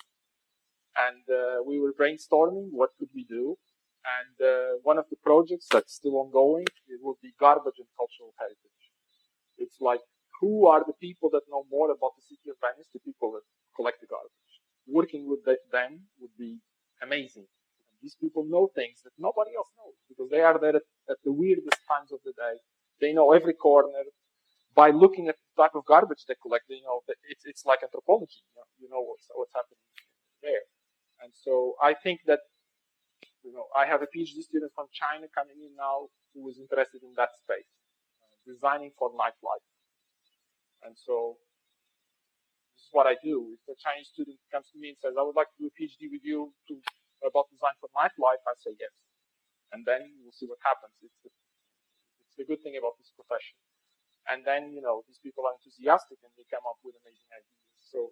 and we were brainstorming what could we do. And one of the projects that's still ongoing, it will be garbage and cultural heritage. It's like, who are the people that know more about the city of Venice, the people that collect the garbage? Working with them would be amazing. These people know things that nobody else knows, because they are there at the weirdest times of the day. They know every corner. By looking at the type of garbage they collect, it's like anthropology. You know what's happening there. And so I think that, I have a PhD student from China coming in now who is interested in that space, designing for nightlife. And so this is what I do. If a Chinese student comes to me and says, I would like to do a PhD with you about design for nightlife, I say yes. And then we'll see what happens. It's the good thing about this profession. And then, these people are enthusiastic and they come up with amazing ideas. So,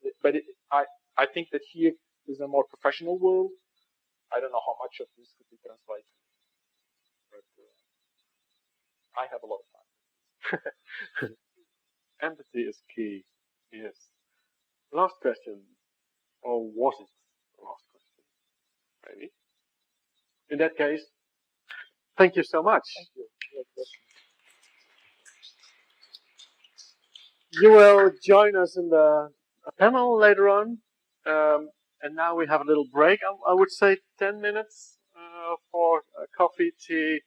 I think that here is a more professional world. I don't know how much of this could be translated, but I have a lot of time. Empathy is key. Yes. Last question, or was it the last question? Maybe. In that case, thank you so much. Thank you. You will join us in a panel later on. And now we have a little break. I would say 10 minutes for coffee, tea,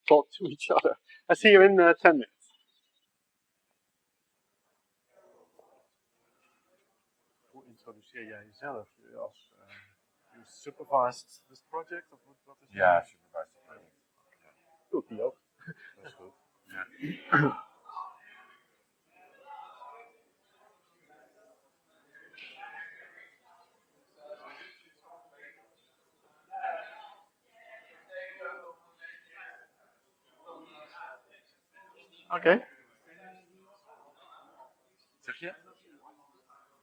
talk to each other. I see you in 10 minutes. Hoe introduceer jij jezelf? Je supervised this project? Of wat is Ja, supervised the project. Doet die ook. Dat is goed. Ja. Oké. Zeg je?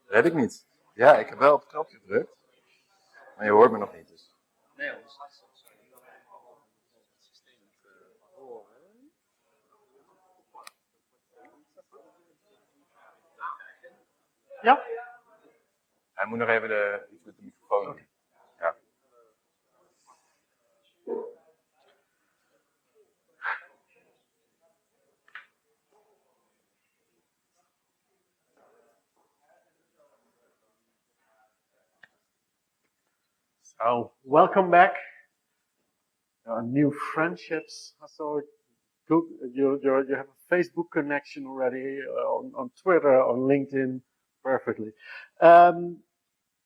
Weet ik niet. Ja, ik heb wel op het knopje gedrukt. Maar je hoort me nog niet, dus. Nee, anders had het systeem horen. Ja? Hij moet nog even iets met de microfoon doen. Ja. So, welcome back. New friendships. So good. You have a Facebook connection already on Twitter, on LinkedIn, perfectly.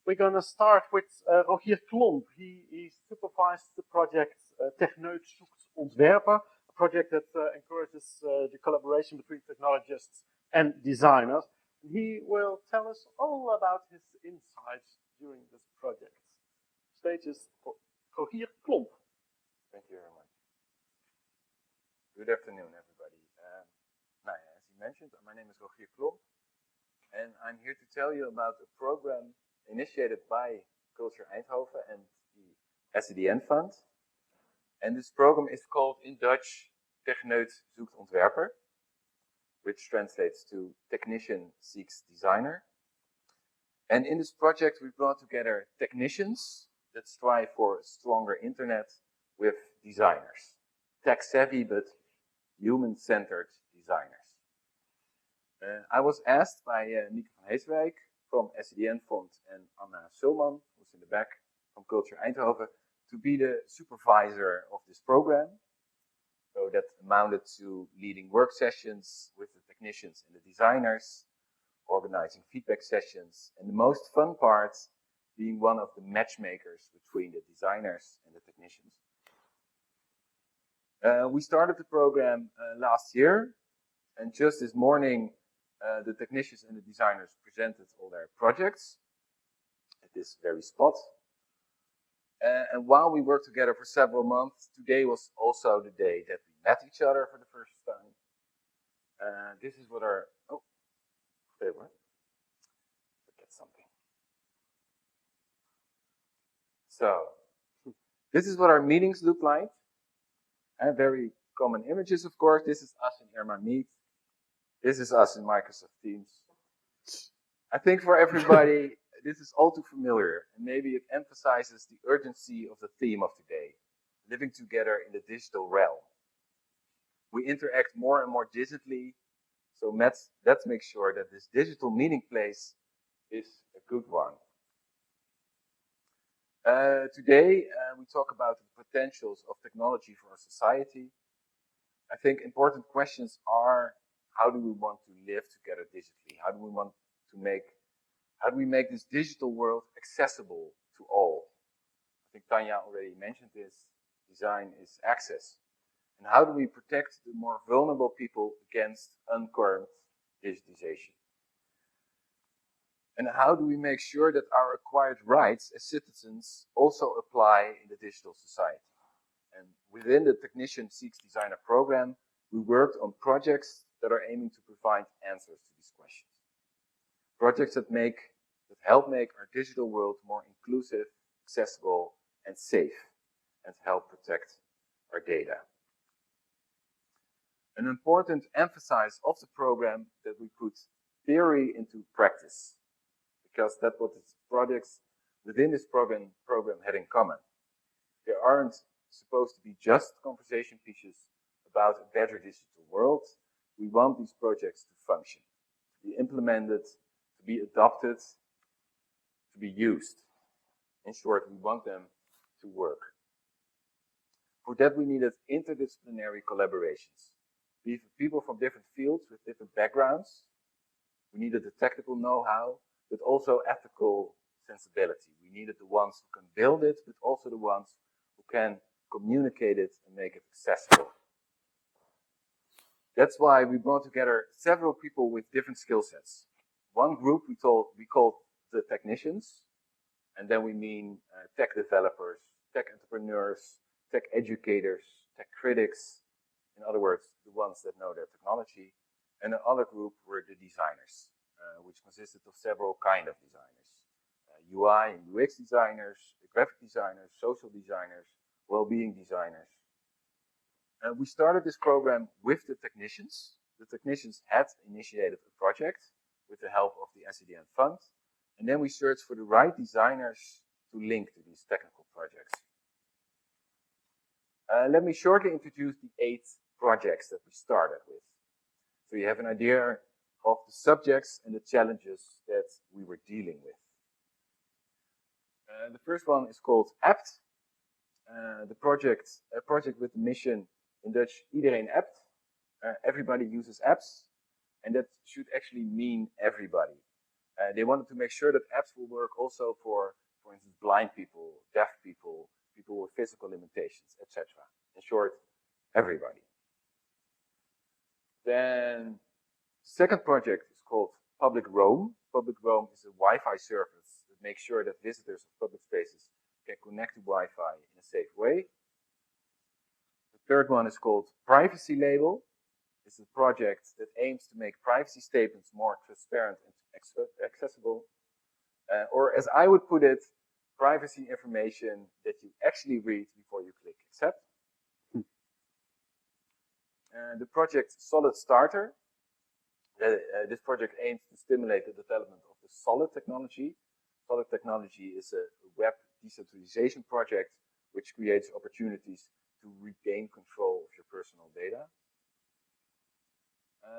We're gonna start with Rogier Klomp. He supervised the project Techneut, Zoekt, Ontwerper, a project that encourages the collaboration between technologists and designers. He will tell us all about his insights during this project. Stage is for Rogier Klomp. Thank you very much. Good afternoon, everybody. As he mentioned, my name is Rogier Klomp, and I'm here to tell you about a program initiated by Culture Eindhoven and the SEDN fund. And this program is called in Dutch Techneut, Zoekt, Ontwerper, which translates to Technician Seeks Designer. And in this project, we brought together technicians that strive for a stronger internet with designers. Tech-savvy, but human-centered designers. I was asked by Nieke van Heeswijk from SEDN Fund and Anna Sulman, who's in the back from Culture Eindhoven, to be the supervisor of this program. So that amounted to leading work sessions with the technicians and the designers, organizing feedback sessions, and the most fun part being one of the matchmakers between the designers and the technicians. We started the program last year, and just this morning the technicians and the designers presented all their projects at this very spot. And while we worked together for several months, today was also the day that we met each other for the first time. This is what our, oh, wait, what? Forget something. So, this is what our meetings look like. And very common images, of course. This is us in Irma Meet. This is us in Microsoft Teams. I think for everybody, this is all too familiar, and maybe it emphasizes the urgency of the theme of today, living together in the digital realm. We interact more and more digitally, so let's make sure that this digital meeting place is a good one. Today, we talk about the potentials of technology for our society. I think important questions are, how do we want to live together digitally? How do we make this digital world accessible to all? I think Tanya already mentioned this. Design is access. And how do we protect the more vulnerable people against uncurrent digitization? And how do we make sure that our acquired rights as citizens also apply in the digital society? And within the Technician Seeks Designer program, we worked on projects that are aiming to provide answers to these questions. Projects that help make our digital world more inclusive, accessible, and safe, and help protect our data. An important emphasis of the program that we put theory into practice, because that's what the projects within this program had in common. They aren't supposed to be just conversation pieces about a better digital world. We want these projects to function, to be implemented, to be adopted, to be used. In short, we want them to work. For that, we needed interdisciplinary collaborations. People from different fields with different backgrounds. We needed the technical know-how, but also ethical sensibility. We needed the ones who can build it, but also the ones who can communicate it and make it accessible. That's why we brought together several people with different skill sets. One group we called the technicians, and then we mean tech developers, tech entrepreneurs, tech educators, tech critics, in other words, the ones that know their technology. And the other group were the designers, which consisted of several kinds of designers. UI and UX designers, graphic designers, social designers, well-being designers. We started this program with the technicians. The technicians had initiated a project with the help of the SEDN fund. And then we searched for the right designers to link to these technical projects. Let me shortly introduce the 8 projects that we started with. So you have an idea of the subjects and the challenges that we were dealing with. The first one is called SEPT. A project with the mission, in Dutch, iedereen appt. Everybody uses apps, and that should actually mean everybody. They wanted to make sure that apps will work also for instance, blind people, deaf people, people with physical limitations, etc. In short, everybody. Then the second project is called Public Roam. Public Roam is a Wi-Fi service that makes sure that visitors of public spaces can connect to Wi-Fi in a safe way. The third one is called Privacy Label. It's a project that aims to make privacy statements more transparent and accessible. Or as I would put it, privacy information that you actually read before you click accept. The project Solid Starter. This project aims to stimulate the development of the Solid technology. Solid technology is a web decentralization project which creates opportunities to regain control of your personal data.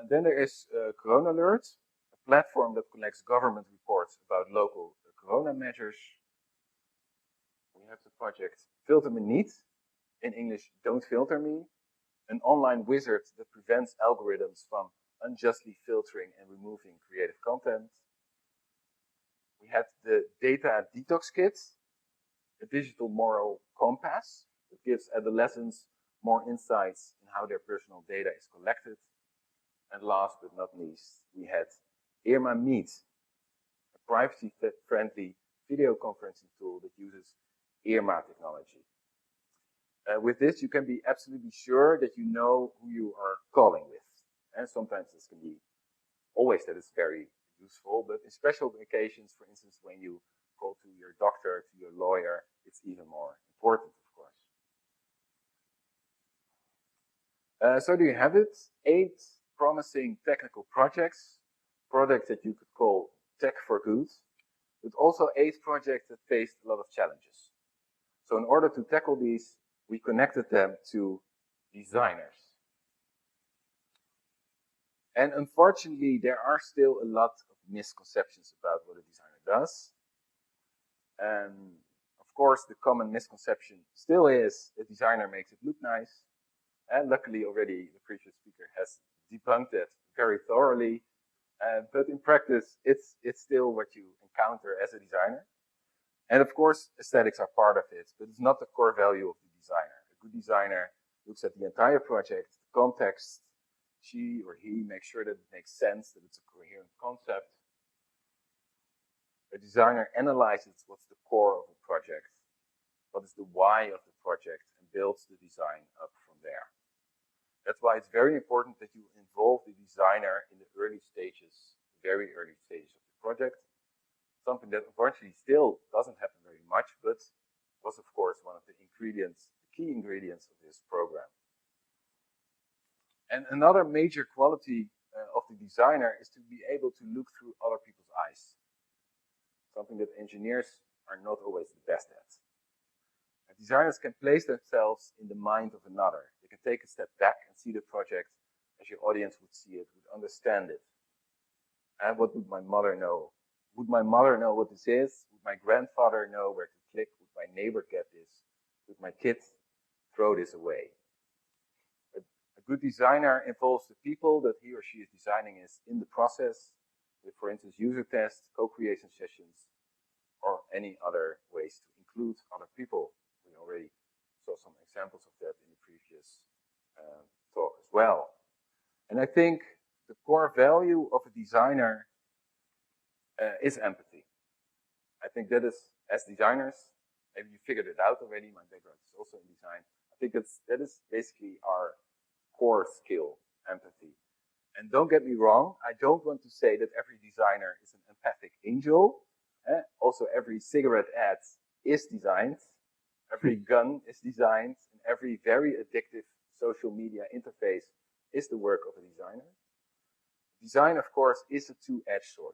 Then there is Corona Alert, a platform that collects government reports about local corona measures. We have the project Filter Me Niet, in English, Don't Filter Me, an online wizard that prevents algorithms from unjustly filtering and removing creative content. We had the Data Detox Kit, a digital moral compass that gives adolescents more insights in how their personal data is collected. And last but not least, we had Irma Meet, a privacy-friendly video conferencing tool that uses Irma technology. With this, you can be absolutely sure that you know who you are calling with. And sometimes this can be always that it's very useful, but in special occasions, for instance, when you call to your doctor, to your lawyer, it's even more important, of course. So there you have it, 8 promising technical projects that you could call tech for good, but also 8 projects that faced a lot of challenges. So in order to tackle these, we connected them to designers. And unfortunately, there are still a lot of misconceptions about what a designer does. And of course, the common misconception still is a designer makes it look nice. And luckily already the previous speaker has debunked it very thoroughly. But in practice, it's still what you encounter as a designer. And of course, aesthetics are part of it, but it's not the core value of the designer. A good designer looks at the entire project, the context. She or he makes sure that it makes sense, that it's a coherent concept. A designer analyzes what's the core of the project, what is the why of the project, and builds the design up from there. That's why it's very important that you involve the designer in the early stages, very early stages of the project. Something that unfortunately still doesn't happen very much, but was of course one of the ingredients, the key ingredients of this program. And another major quality of the designer is to be able to look through other people's eyes. Something that engineers are not always the best at. And designers can place themselves in the mind of another. They can take a step back and see the project as your audience would see it, would understand it. And what would my mother know? Would my mother know what this is? Would my grandfather know where to click? Would my neighbor get this? Would my kids throw this away? A good designer involves the people that he or she is designing in the process, with, for instance, user tests, co-creation sessions, or any other ways to include other people. We already saw some examples of that in the previous talk as well. And I think the core value of a designer is empathy. I think that is, as designers, maybe you figured it out already, my background is also in design. I think that is basically our core skill, empathy. And don't get me wrong, I don't want to say that every designer is an empathic angel. Also, every cigarette ad is designed, every gun is designed, and every very addictive social media interface is the work of a designer. Design, of course, is a two-edged sword.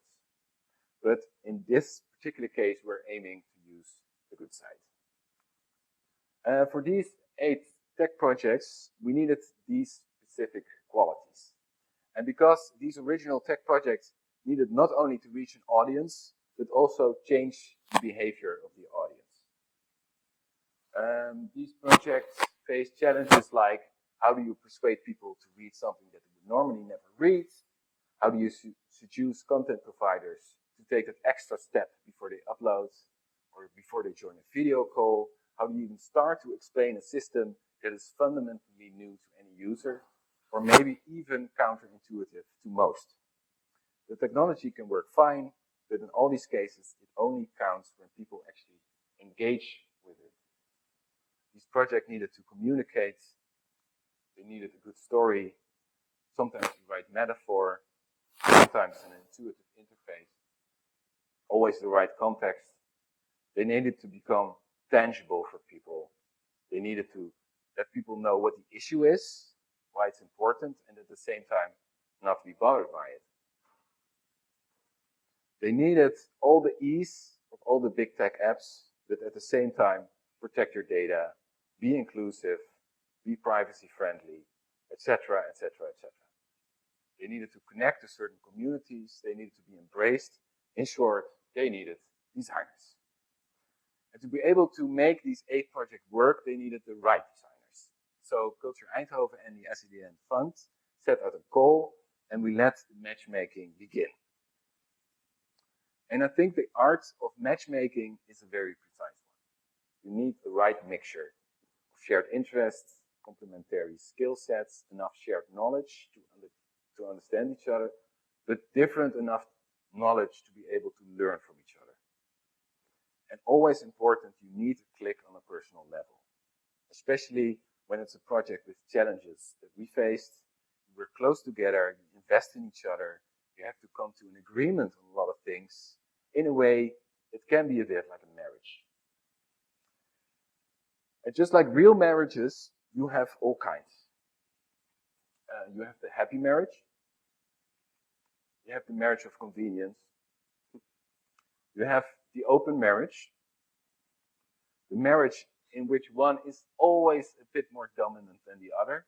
But in this particular case, we're aiming to use the good side. For these 8 tech projects, we needed these specific qualities. And because these original tech projects needed not only to reach an audience, but also change the behavior of the audience. These projects face challenges like, how do you persuade people to read something that they would normally never read? How do you seduce content providers to take that extra step before they upload or before they join a video call? How do you even start to explain a system that is fundamentally new to any user, or maybe even counterintuitive to most? The technology can work fine, but in all these cases, it only counts when people actually engage with it. These projects needed to communicate, they needed a good story, sometimes the right metaphor, sometimes an intuitive interface, always the right context. They needed to become tangible for people. They needed to let people know what the issue is, why it's important, and at the same time, not be bothered by it. They needed all the ease of all the big tech apps, but at the same time, protect your data, be inclusive, be privacy friendly, etc., etc., etc. They needed to connect to certain communities, they needed to be embraced. In short, they needed designers. And to be able to make these 8 projects work, they needed the right designers. So Culture Eindhoven and the SEDN Fund set out a goal, and we let the matchmaking begin. And I think the art of matchmaking is a very precise one. You need the right mixture of shared interests, complementary skill sets, enough shared knowledge to understand each other, but different enough knowledge to be able to learn from each other. And always important, you need to click on a personal level, especially when it's a project with challenges that we faced. We're close together, you invest in each other, you have to come to an agreement on a lot of things. In a way, it can be a bit like a marriage. And just like real marriages, you have all kinds. You have the happy marriage. You have the marriage of convenience. You have the open marriage. The marriage in which one is always a bit more dominant than the other.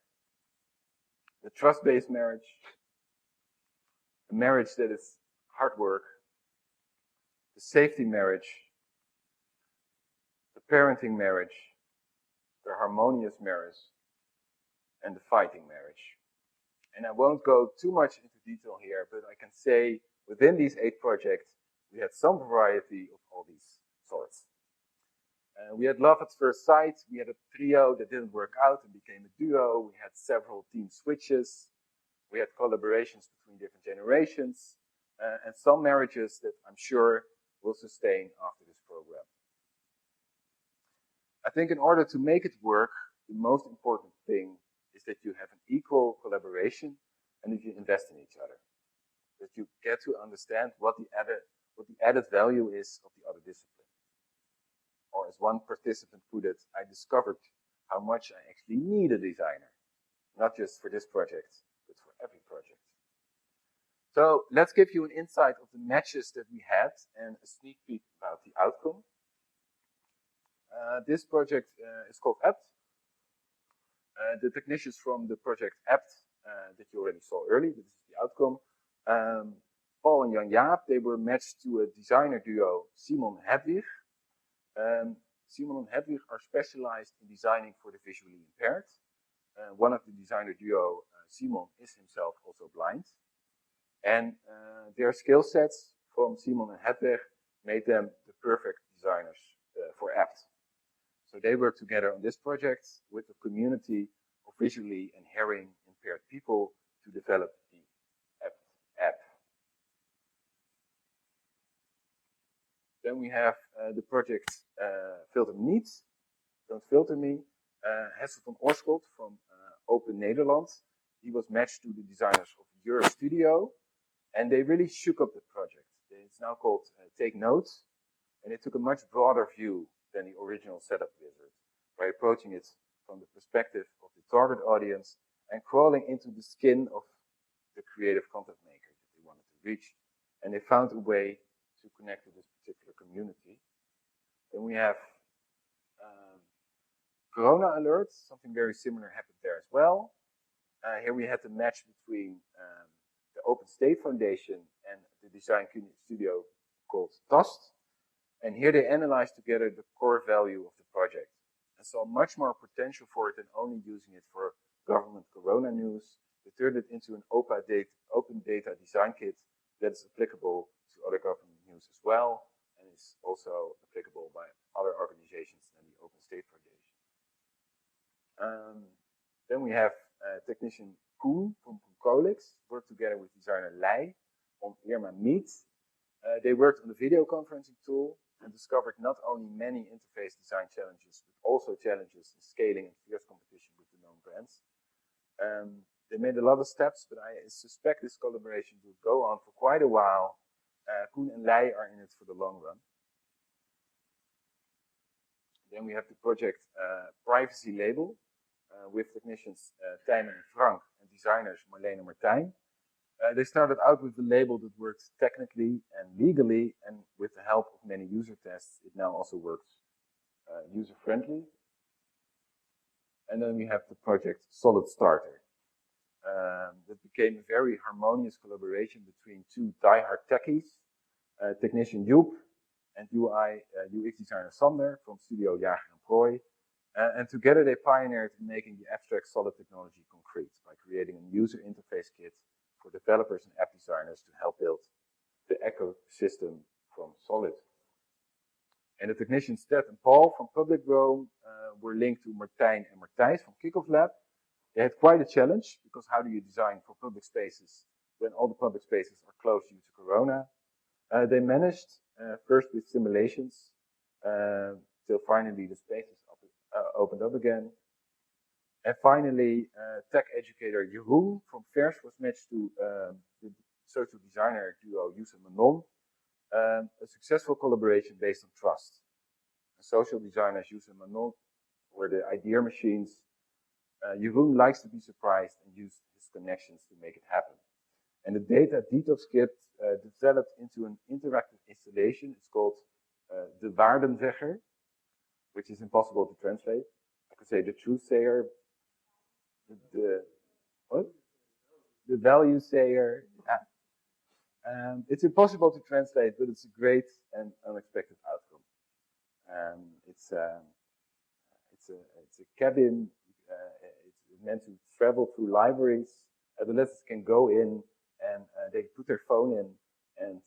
The trust-based marriage. A marriage that is hard work. The safety marriage. The parenting marriage. The harmonious marriage. And the fighting marriage. And I won't go too much into detail here, but I can say within these 8 projects, we had some variety of all these sorts. We had love at first sight. We had a trio that didn't work out and became a duo. We had several team switches. We had collaborations between different generations, and some marriages that I'm sure will sustain after this program. I think in order to make it work, the most important thing is that you have an equal collaboration and that you invest in each other. That you get to understand what the added value is of the other discipline. Or as one participant put it, I discovered how much I actually need a designer. Not just for this project, but for every project. So let's give you an insight of the matches that we had and a sneak peek about the outcome. This project is called SEPT. The technicians from the project SEPT that you already saw earlier, this is the outcome. Paul and Jan Jaap, they were matched to a designer duo, Simon and Hedwig. Simon and Hedwig are specialized in designing for the visually impaired. One of the designer duo, Simon, is himself also blind. And their skill sets from Simon and Hedwig made them the perfect designers for SEPT. So they work together on this project with a community of visually and hearing impaired people to develop the app. Then we have the project Filter Me Niet, Don't Filter Me. Hessel van Oorschot from Open Nederland. He was matched to the designers of Your Studio, and they really shook up the project. It's now called Techneut, and it took a much broader view than the original setup wizard, by approaching it from the perspective of the target audience and crawling into the skin of the creative content maker that they wanted to reach. And they found a way to connect to this particular community. Then we have Corona alerts, something very similar happened there as well. Here we had the match between the Open State Foundation and the design studio called TAST. And here they analyzed together the core value of the project and saw much more potential for it than only using it for government corona news. They turned it into an open data design kit that is applicable to other government news as well, and is also applicable by other organizations than the Open State Foundation. Then we have technician Koen from Colix, worked together with designer Lei on Irma Meet. They worked on the video conferencing tool and discovered not only many interface design challenges, but also challenges in scaling and fierce competition with the known brands. They made a lot of steps, but I suspect this collaboration will go on for quite a while. Koen and Lei are in it for the long run. Then we have the project Privacy Label with technicians Tijden and Frank and designers Marleen and Martijn. They started out with a label that works technically and legally, and with the help of many user tests, it now also works user-friendly. And then we have the project Solid Starter. That became a very harmonious collaboration between two die-hard techies, technician Joep and UI UX designer Sander from Studio Jager and Prooi. And together they pioneered in making the abstract solid technology concrete by creating a user interface kit for developers and app designers to help build the ecosystem from solid. And the technicians Ted and Paul from Public Rome were linked to Martijn and Thijs from Kickoff Lab. They had quite a challenge, because how do you design for public spaces when all the public spaces are closed due to Corona? They managed, first with simulations, till finally the spaces opened up again. And finally, tech educator Jeroen from Vers was matched to the social designer duo Yus and Manon. A successful collaboration based on trust. And social designers Yus and Manon were the idea machines. Jeroen likes to be surprised and use his connections to make it happen. And the data detox kit developed into an interactive installation. It's called the Waardenzegger, which is impossible to translate. I could say the truth sayer, the value sayer. It's impossible to translate, but it's a great and unexpected outcome. It's a cabin. It's meant to travel through libraries. Adolescents can go in and they put their phone in, and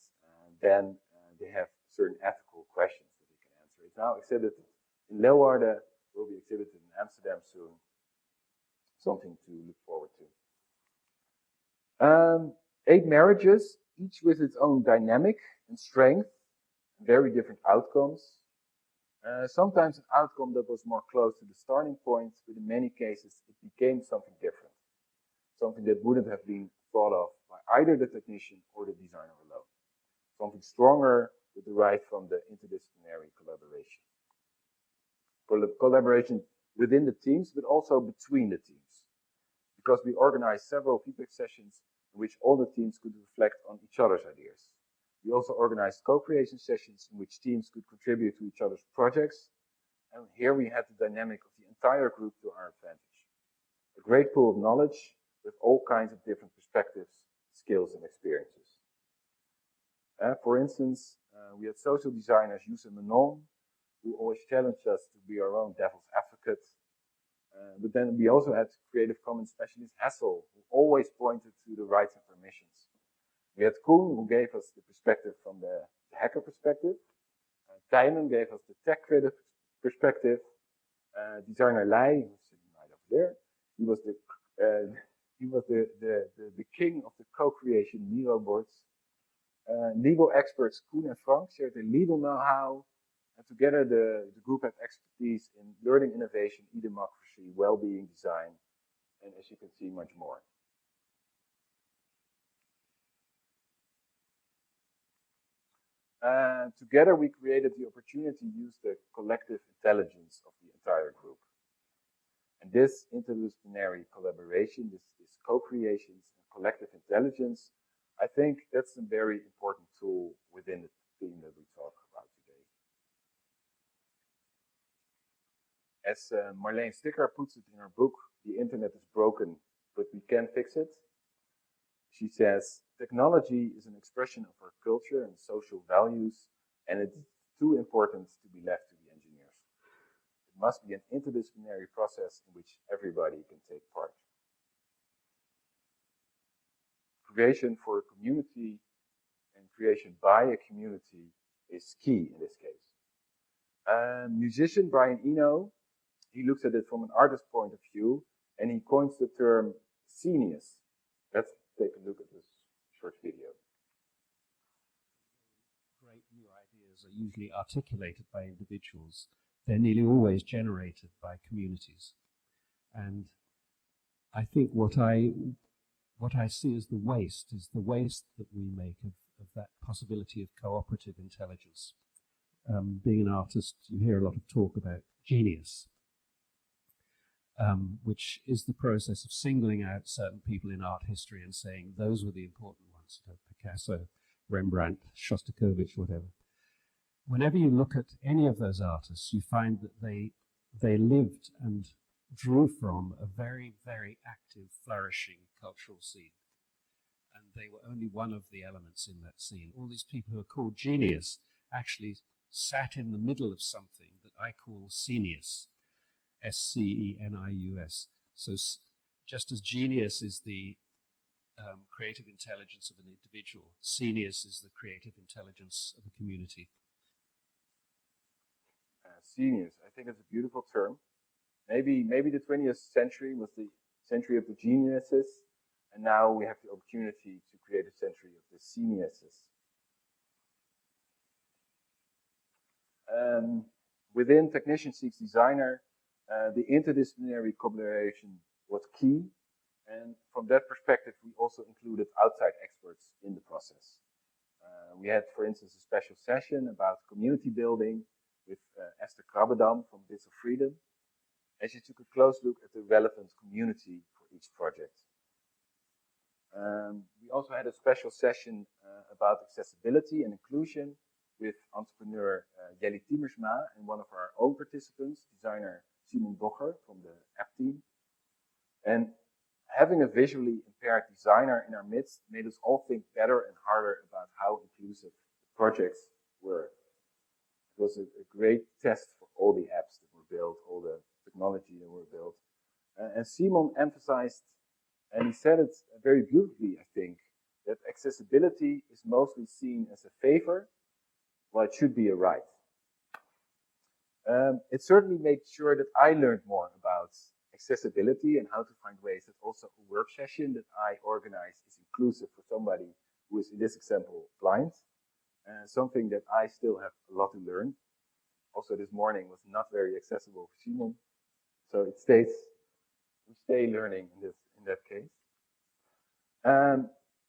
then they have certain ethical questions that they can answer. It's now exhibited in Leeuwarden, will be exhibited in Amsterdam soon. Something to look forward to. 8 marriages, each with its own dynamic and strength, very different outcomes. Sometimes an outcome that was more close to the starting point, but in many cases it became something different. Something that wouldn't have been thought of by either the technician or the designer alone. Something stronger that derived from the interdisciplinary collaboration. Collaboration within the teams, but also between the teams. Because we organized several feedback sessions in which all the teams could reflect on each other's ideas. We also organized co-creation sessions in which teams could contribute to each other's projects. And here we had the dynamic of the entire group to our advantage. A great pool of knowledge with all kinds of different perspectives, skills, and experiences. For instance, we had social designers Yus and Manon, who always challenged us to be our own devil's advocate. But then we also had Creative Commons specialist Hassel, who always pointed to the rights and permissions. We had Koen, who gave us the perspective from the hacker perspective. Tijden gave us the tech creative perspective. Designer Lai, who's sitting right over there, he was the king of the co-creation Miro boards. Legal experts Koen and Frank shared their legal know-how. And together the group had expertise in learning innovation, e-democracy, well-being design, and as you can see, much more. Together we created the opportunity to use the collective intelligence of the entire group. And this interdisciplinary collaboration, this co-creations and collective intelligence, I think that's a very important tool within the theme that we talk about today. As Marleen Sticker puts it in her book, The Internet is broken, but we can fix it. She says, technology is an expression of our culture and social values, and it's too important to be left to the engineers. It must be an interdisciplinary process in which everybody can take part. Creation for a community and creation by a community is key in this case. Musician Brian Eno, he looks at it from an artist's point of view, and he coins the term scenius. Let's take a look at this short video. Great new ideas are usually articulated by individuals. They're nearly always generated by communities. And I think what I see as the waste is the waste that we make of that possibility of cooperative intelligence. Being an artist, you hear a lot of talk about genius, which is the process of singling out certain people in art history and saying those were the important ones, Picasso, Rembrandt, Shostakovich, whatever. Whenever you look at any of those artists, you find that they lived and drew from a very, very active, flourishing cultural scene. And they were only one of the elements in that scene. All these people who are called genius actually sat in the middle of something that I call scenius, S-C-E-N-I-U-S. So just as genius is the creative intelligence of an individual, scenius is the creative intelligence of a community. Genius, I think it's a beautiful term. Maybe the 20th century was the century of the geniuses, and now we have the opportunity to create a century of the geniuses. Within Technician Seeks Designer, the interdisciplinary collaboration was key, and from that perspective, we also included outside experts in the process. We had, for instance, a special session about community building with Esther Krabbedam from Bits of Freedom, and she took a close look at the relevant community for each project. We also had a special session about accessibility and inclusion with entrepreneur Jelly Tiemersma and one of our own participants, designer Simon Bocher from the app team. And having a visually impaired designer in our midst made us all think better and harder about how inclusive the projects were. It was a great test for all the apps that were built, all the technology that were built. And Simon emphasized, and he said it very beautifully, I think, that accessibility is mostly seen as a favor, while it should be a right. It certainly made sure that I learned more about accessibility and how to find ways that also a work session that I organize is inclusive for somebody who is, in this example, blind. Something that I still have a lot to learn. Also, this morning was not very accessible for Simon, so we stay learning in that case.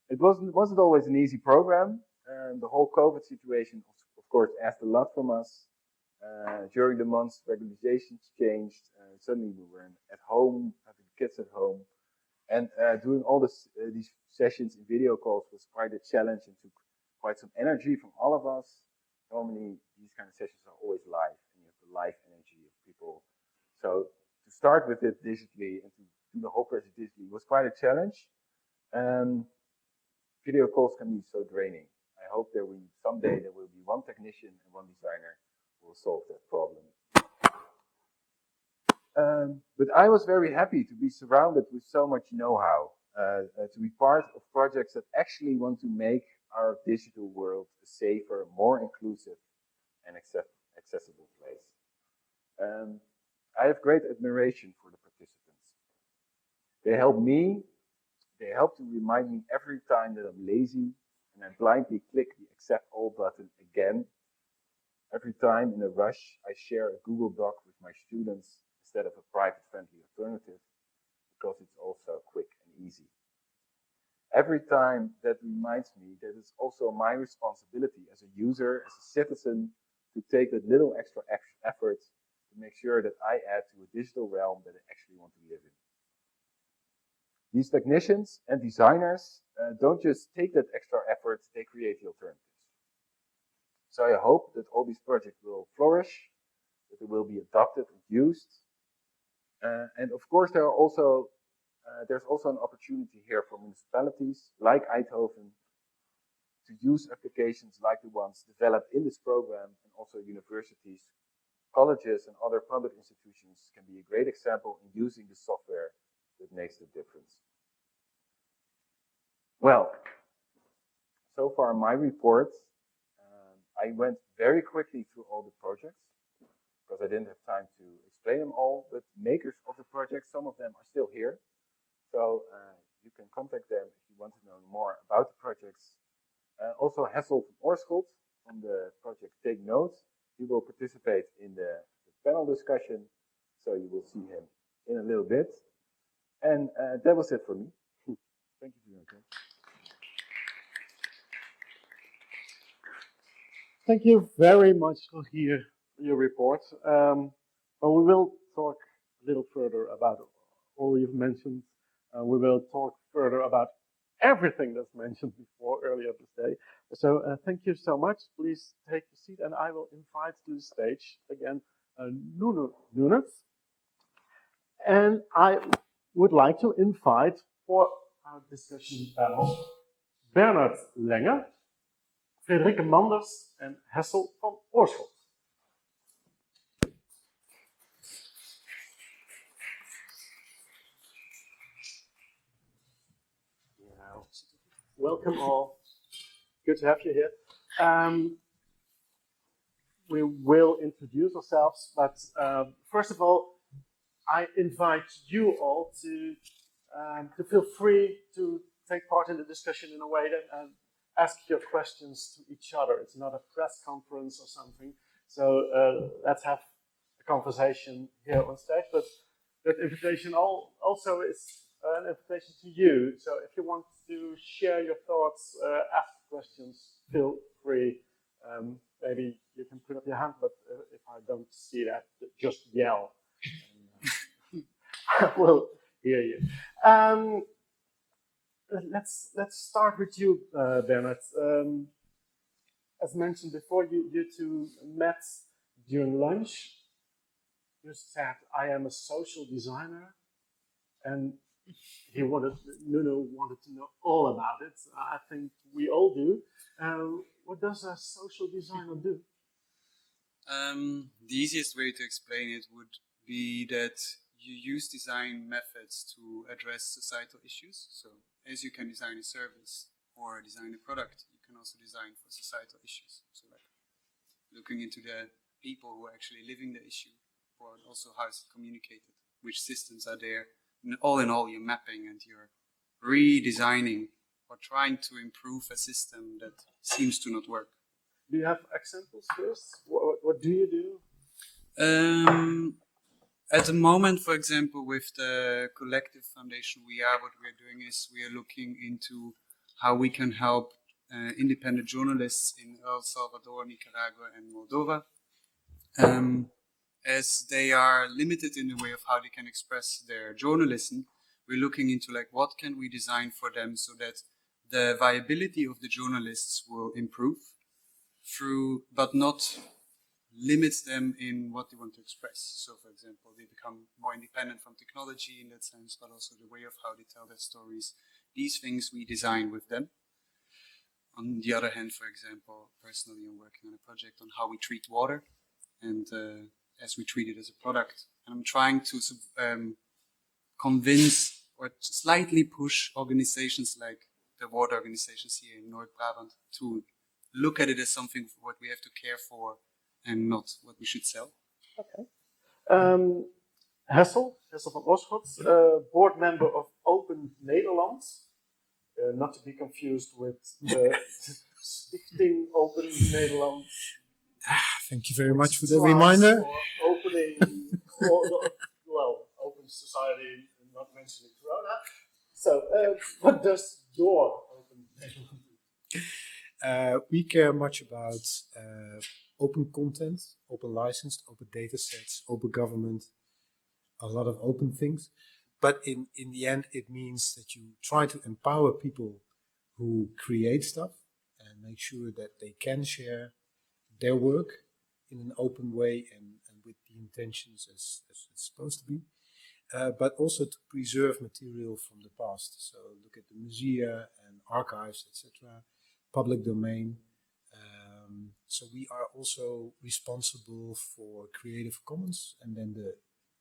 It wasn't always an easy program. The whole COVID situation, of course, asked a lot from us. During the months, regulations changed. Suddenly, we were at home, having kids at home, and doing all these sessions in video calls was quite a challenge and took quite some energy from all of us. Normally, these kind of sessions are always live, and you have the live energy of people. So to start with it digitally and to do the whole project digitally was quite a challenge. Video calls can be so draining. I hope someday there will be one technician and one designer who will solve that problem. But I was very happy to be surrounded with so much know-how, to be part of projects that actually want to make our digital world a safer, more inclusive, and accessible place. I have great admiration for the participants. They help to remind me every time that I'm lazy and I blindly click the accept all button again. Every time in a rush, I share a Google Doc with my students instead of a private friendly alternative, because it's also quick and easy. Every time that reminds me that it's also my responsibility as a user, as a citizen, to take that little extra effort to make sure that I add to a digital realm that I actually want to live in. These technicians and designers don't just take that extra effort, they create the alternatives. So I hope that all these projects will flourish, that they will be adopted and used. And of course, there's also an opportunity here for municipalities like Eindhoven to use applications like the ones developed in this program, and also universities, colleges, and other public institutions can be a great example in using the software that makes the difference. Well, so far my report, I went very quickly through all the projects because I didn't have time to explain them all, but makers of the project, some of them are still here. So you can contact them if you want to know more about the projects. Also Hessel van Oorschot from the project Techneut. He will participate in the panel discussion, so you will see him in a little bit. And that was it for me. Thank you for your attention. Thank you very much, Rogier, for your report. Well, we will talk a little further about all you've mentioned. We will talk further about everything that's mentioned before earlier this day. So thank you so much. Please take a seat, and I will invite to the stage again Nuno Nunes. And I would like to invite for our discussion panel Bernard Lenge, Frederike Manders, and Hessel van Oorschot. Welcome all. Good to have you here. We will introduce ourselves, but first of all, I invite you all to feel free to take part in the discussion in a way that ask your questions to each other. It's not a press conference or something, so let's have a conversation here on stage. But that invitation also is an invitation to you. So if you want to share your thoughts, ask questions, feel free. Maybe you can put up your hand, but if I don't see that, just yell. I will hear you. Let's start with you, Bernard. As mentioned before, you two met during lunch. You said, "I am a social designer," and Nuno wanted to know all about it. I think we all do. What does a social designer do? The easiest way to explain it would be that you use design methods to address societal issues. So as you can design a service or design a product, you can also design for societal issues. So like looking into the people who are actually living the issue, or also how is it communicated, which systems are there. And all in all, you're mapping and you're redesigning or trying to improve a system that seems to not work. Do you have examples first? What do you do? At the moment, for example, with the collective foundation what we're doing is we are looking into how we can help independent journalists in El Salvador, Nicaragua, and Moldova, as they are limited in the way of how they can express their journalism. We're looking into like what can we design for them so that the viability of the journalists will improve through, but not limits them in what they want to express. So, for example, they become more independent from technology in that sense, but also the way of how they tell their stories. These things we design with them. On the other hand, for example, personally, I'm working on a project on how we treat water, and as we treat it as a product. And I'm trying to convince or slightly push organizations like the water organizations here in North Brabant to look at it as something for what we have to care for and not what we should sell. Okay. Hessel van Oorschot, board member of Open Nederland, not to be confused with the Stichting Open Nederland. Thank you very much for the reminder. Opening, open society, not mentioning Corona. So, what does your Open Nederland do? We care much about open content, open licensed, open data sets, open government, a lot of open things. But in the end, it means that you try to empower people who create stuff and make sure that they can share their work in an open way and with the intentions as it's supposed to be. But also to preserve material from the past. So look at the musea and archives, etc., public domain. So we are also responsible for Creative Commons and then the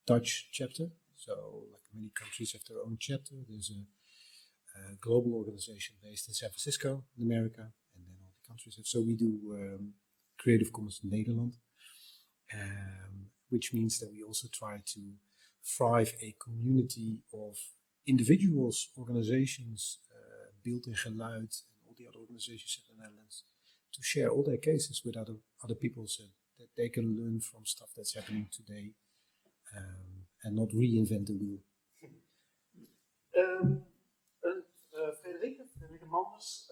Dutch chapter. So like many countries have their own chapter. There's a global organization based in San Francisco in America, and then all the countries have. So we do Creative Commons in Nederland, which means that we also try to thrive a community of individuals, organizations, Beeld en Geluid, and all the other organizations in the Netherlands, to share all their cases with other people so that they can learn from stuff that's happening today and not reinvent the wheel. Frederike Manders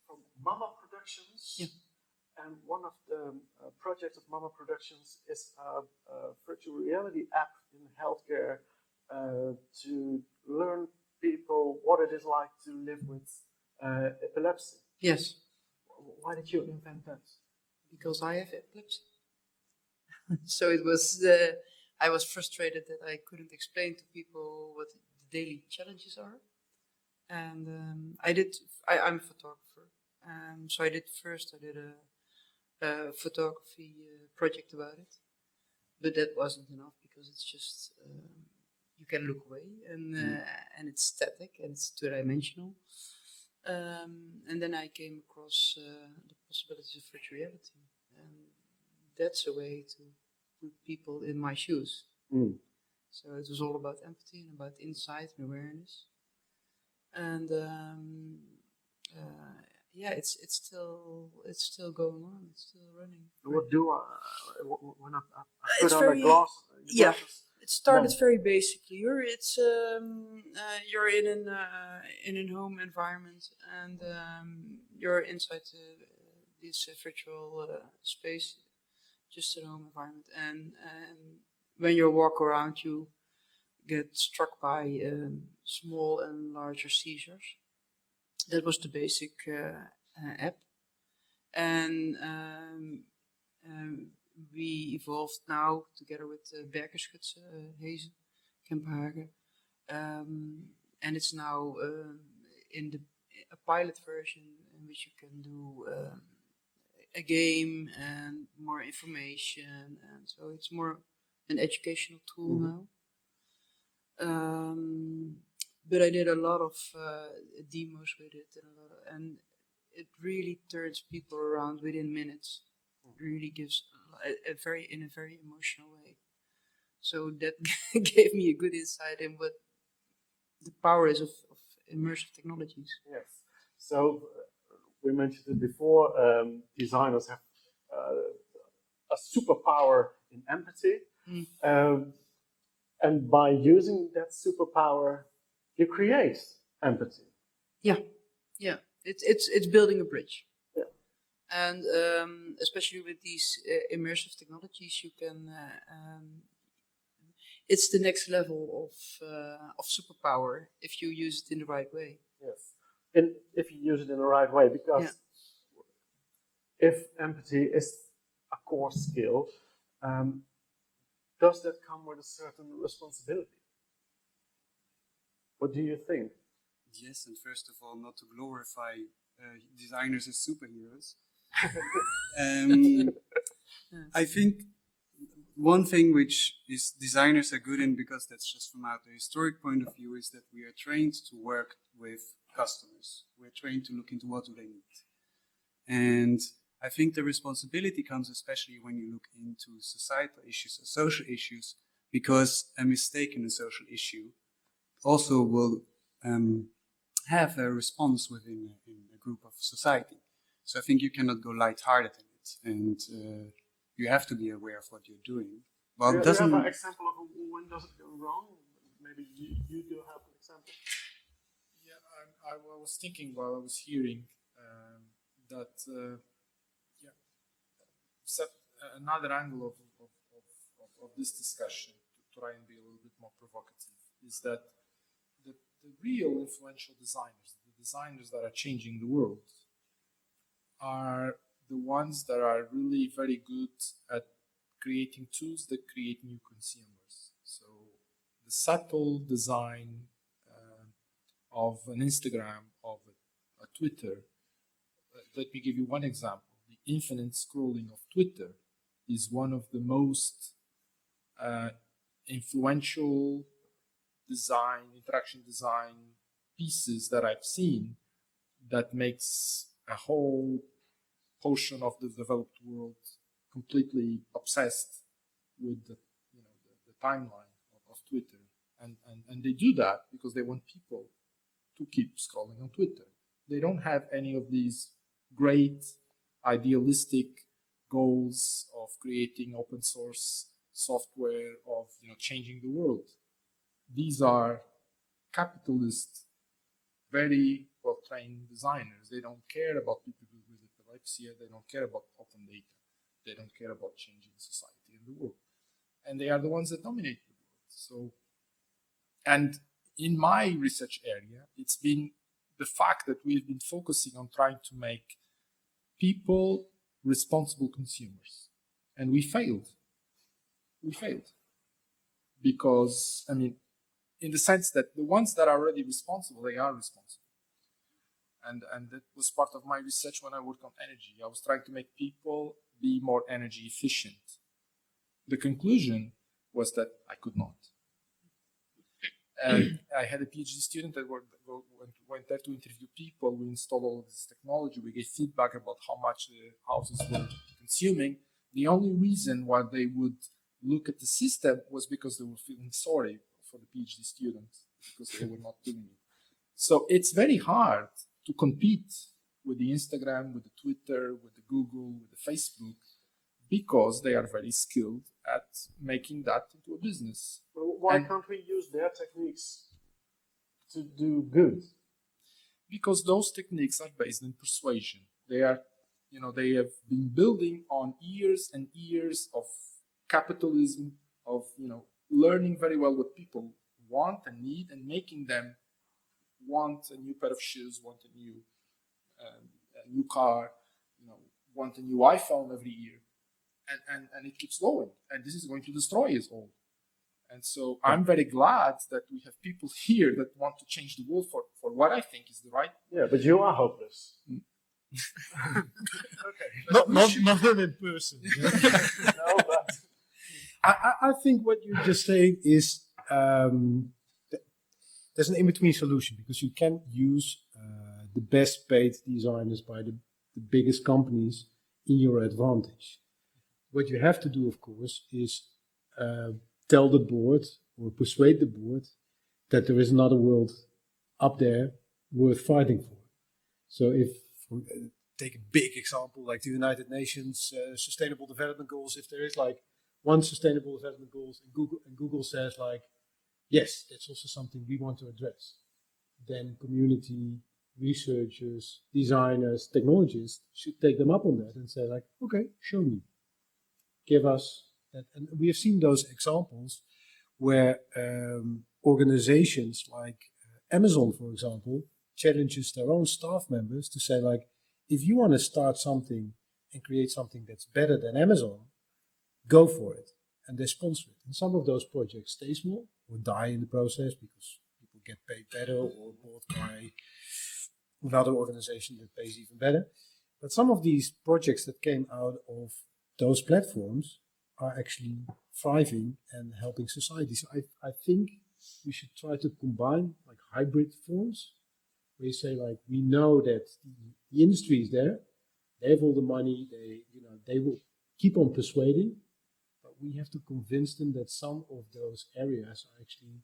from Mama Productions, and one of the project of Mama Productions is a virtual reality app in healthcare to learn people what it is like to live with epilepsy. Yes, Why did you invent that? because I have epilepsy. So it was, I was frustrated that I couldn't explain to people what the daily challenges are. And I'm a photographer. So I did a photography project about it. But that wasn't enough because it's just, you can look away and it's static and it's two-dimensional. And then I came across the possibilities of virtual reality. And that's a way to put people in my shoes. So it was all about empathy and about insight and awareness. And yeah, it's still going on. It's still running. What do I when I It's put on very, the glass? yeah. Glasses? It started very basically. You're in a home environment and you're inside this virtual space, just a home environment. And when you walk around, you get struck by small and larger seizures. That was the basic app, and we evolved now together with Berkerschutse, Hezen, Kempenhagen, and it's now in a pilot version in which you can do a game and more information, and so it's more an educational tool now. But I did a lot of demos with it, and it really turns people around within minutes. It really gives in a very emotional way. So that gave me a good insight in what the power is of immersive technologies. Yes. So we mentioned it before. Designers have a superpower in empathy, and by using that superpower, you create empathy. Yeah, yeah. It's building a bridge. Yeah. And especially with these immersive technologies, you can. It's the next level of superpower if you use it in the right way. Yes, and if you use it in the right way, because if empathy is a core skill, does that come with a certain responsibility? What do you think? Yes, and first of all, not to glorify designers as superheroes. I think one thing which is designers are good in, because that's just from out the historic point of view, is that we are trained to work with customers. We're trained to look into what do they need. And I think the responsibility comes especially when you look into societal issues or social issues, because a mistake in a social issue also will have a response within a group of society. So I think you cannot go lighthearted in it, and you have to be aware of what you're doing. Well, do you doesn't have an example of when does it go wrong? Maybe you do have an example. Yeah, I was thinking while I was hearing that another angle of this discussion, to try and be a little bit more provocative, is that the real influential designers, the designers that are changing the world, are the ones that are really very good at creating tools that create new consumers. So the subtle design of an Instagram, of a Twitter. Let me give you one example. The infinite scrolling of Twitter is one of the most influential interaction design pieces that I've seen, that makes a whole portion of the developed world completely obsessed with the timeline of Twitter. And they do that because they want people to keep scrolling on Twitter. They don't have any of these great idealistic goals of creating open source software, of changing the world. These are capitalist, very well-trained designers. They don't care about people with epilepsy. They don't care about open data. They don't care about changing society and the world. And they are the ones that dominate the world. So, and in my research area, it's been the fact that we've been focusing on trying to make people responsible consumers. And we failed. We failed. Because, I mean, in the sense that the ones that are already responsible, they are responsible. And that was part of my research when I worked on energy. I was trying to make people be more energy efficient. The conclusion was that I could not. And I had a PhD student that went there to interview people. We installed all of this technology. We gave feedback about how much the houses were consuming. The only reason why they would look at the system was because they were feeling sorry for the PhD students because they were not doing it. So it's very hard to compete with the Instagram, with the Twitter, with the Google, with the Facebook, because they are very skilled at making that into a business. Well, why can't we use their techniques to do good? Because those techniques are based on persuasion. They are, they have been building on years and years of capitalism, of, learning very well what people want and need and making them want a new pair of shoes, want a new car, want a new iPhone every year. And it keeps going. And this is going to destroy us all. And so I'm very glad that we have people here that want to change the world for what I think is the right. Yeah, but you are hopeless. Okay. Not in person. No, but I think what you're just saying is there's an in-between solution, because you can use the best paid designers by the biggest companies in your advantage. What you have to do, of course, is tell the board or persuade the board that there is another world up there worth fighting for. So if, take a big example like the United Nations Sustainable Development Goals, if there is like one Sustainable Development Goals and Google says like, yes, that's also something we want to address, then community, researchers, designers, technologists should take them up on that and say like, okay, show me. Give us that. And we have seen those examples where organizations like Amazon, for example, challenges their own staff members to say like, if you want to start something and create something that's better than Amazon, go for it. And they sponsor it. And some of those projects stay small or die in the process because people get paid better or bought by another organization that pays even better. But some of these projects that came out of those platforms are actually thriving and helping society. So I think we should try to combine like hybrid forms, where you say like, we know that the industry is there, they have all the money, they will keep on persuading, but we have to convince them that some of those areas are actually,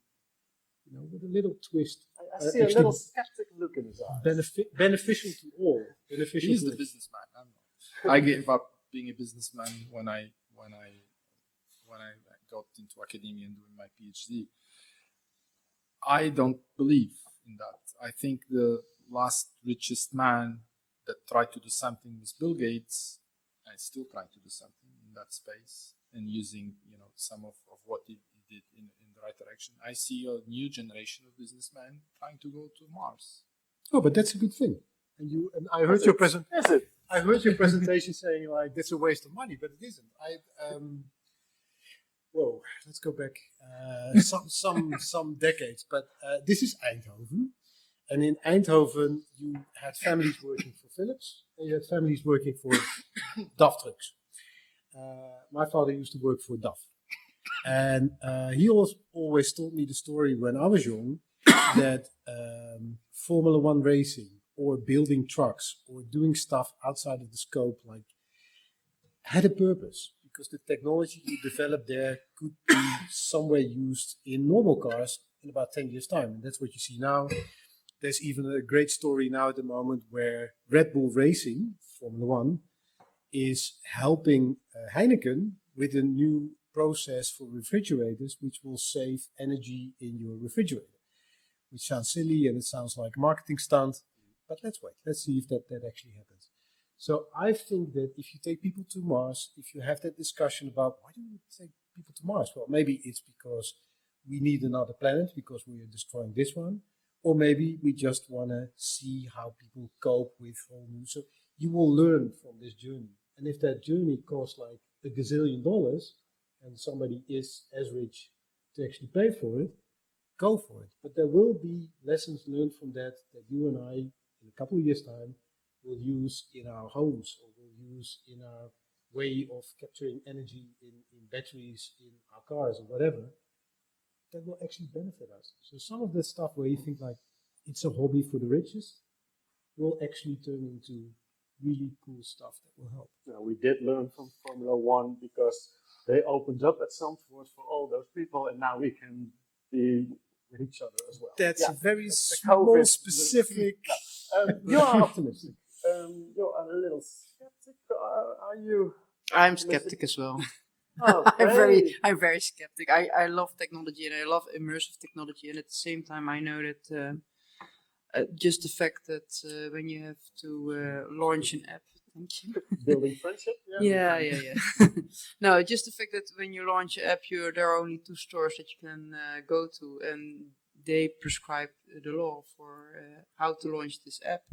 with a little twist. I see a little skeptic look in his eyes. Beneficial to all. He's the businessman. I'm not. I gave up being a businessman when I got into academia and doing my PhD. I don't believe in that. I think the last richest man that tried to do something was Bill Gates, and still trying to do something in that space and using some of what he did in the right direction. I see a new generation of businessmen trying to go to Mars. Oh, but that's a good thing. And I heard your presentation. I heard your presentation saying like that's a waste of money, but it isn't. Whoa, let's go back some decades. But this is Eindhoven, and in Eindhoven you had families working for Philips, and you had families working for DAF trucks. My father used to work for DAF, and he always told me the story when I was young that Formula One racing, or building trucks, or doing stuff outside of the scope, like, had a purpose, because the technology you developed there could be somewhere used in normal cars in about 10 years' time. And that's what you see now. There's even a great story now at the moment where Red Bull Racing, Formula One, is helping Heineken with a new process for refrigerators, which will save energy in your refrigerator. Which sounds silly and it sounds like a marketing stunt. But let's wait. Let's see if that actually happens. So I think that if you take people to Mars, if you have that discussion about why do we take people to Mars? Well, maybe it's because we need another planet because we are destroying this one. Or maybe we just want to see how people cope with whole new. So you will learn from this journey. And if that journey costs like $1 gazillion and somebody is as rich to actually pay for it, go for it. But there will be lessons learned from that you and I, in a couple of years' time, will use in our homes or will use in our way of capturing energy in batteries in our cars or whatever. That will actually benefit us. So some of that stuff where you think like it's a hobby for the richest will actually turn into really cool stuff that will help. Yeah, we did learn from Formula One because they opened up at Zandvoort for all those people, and now we can be with each other as well. That's a very small, specific. You're optimistic. You're a little skeptic. Are you? I'm skeptic as well. Oh, I'm very skeptic. I love technology and I love immersive technology, and at the same time I know that just the fact that when you have to launch an app, thank you. Building friendship. Yeah. No, just the fact that when you launch an app, there are only 2 stores that you can go to, and they prescribe the law for how to launch this app.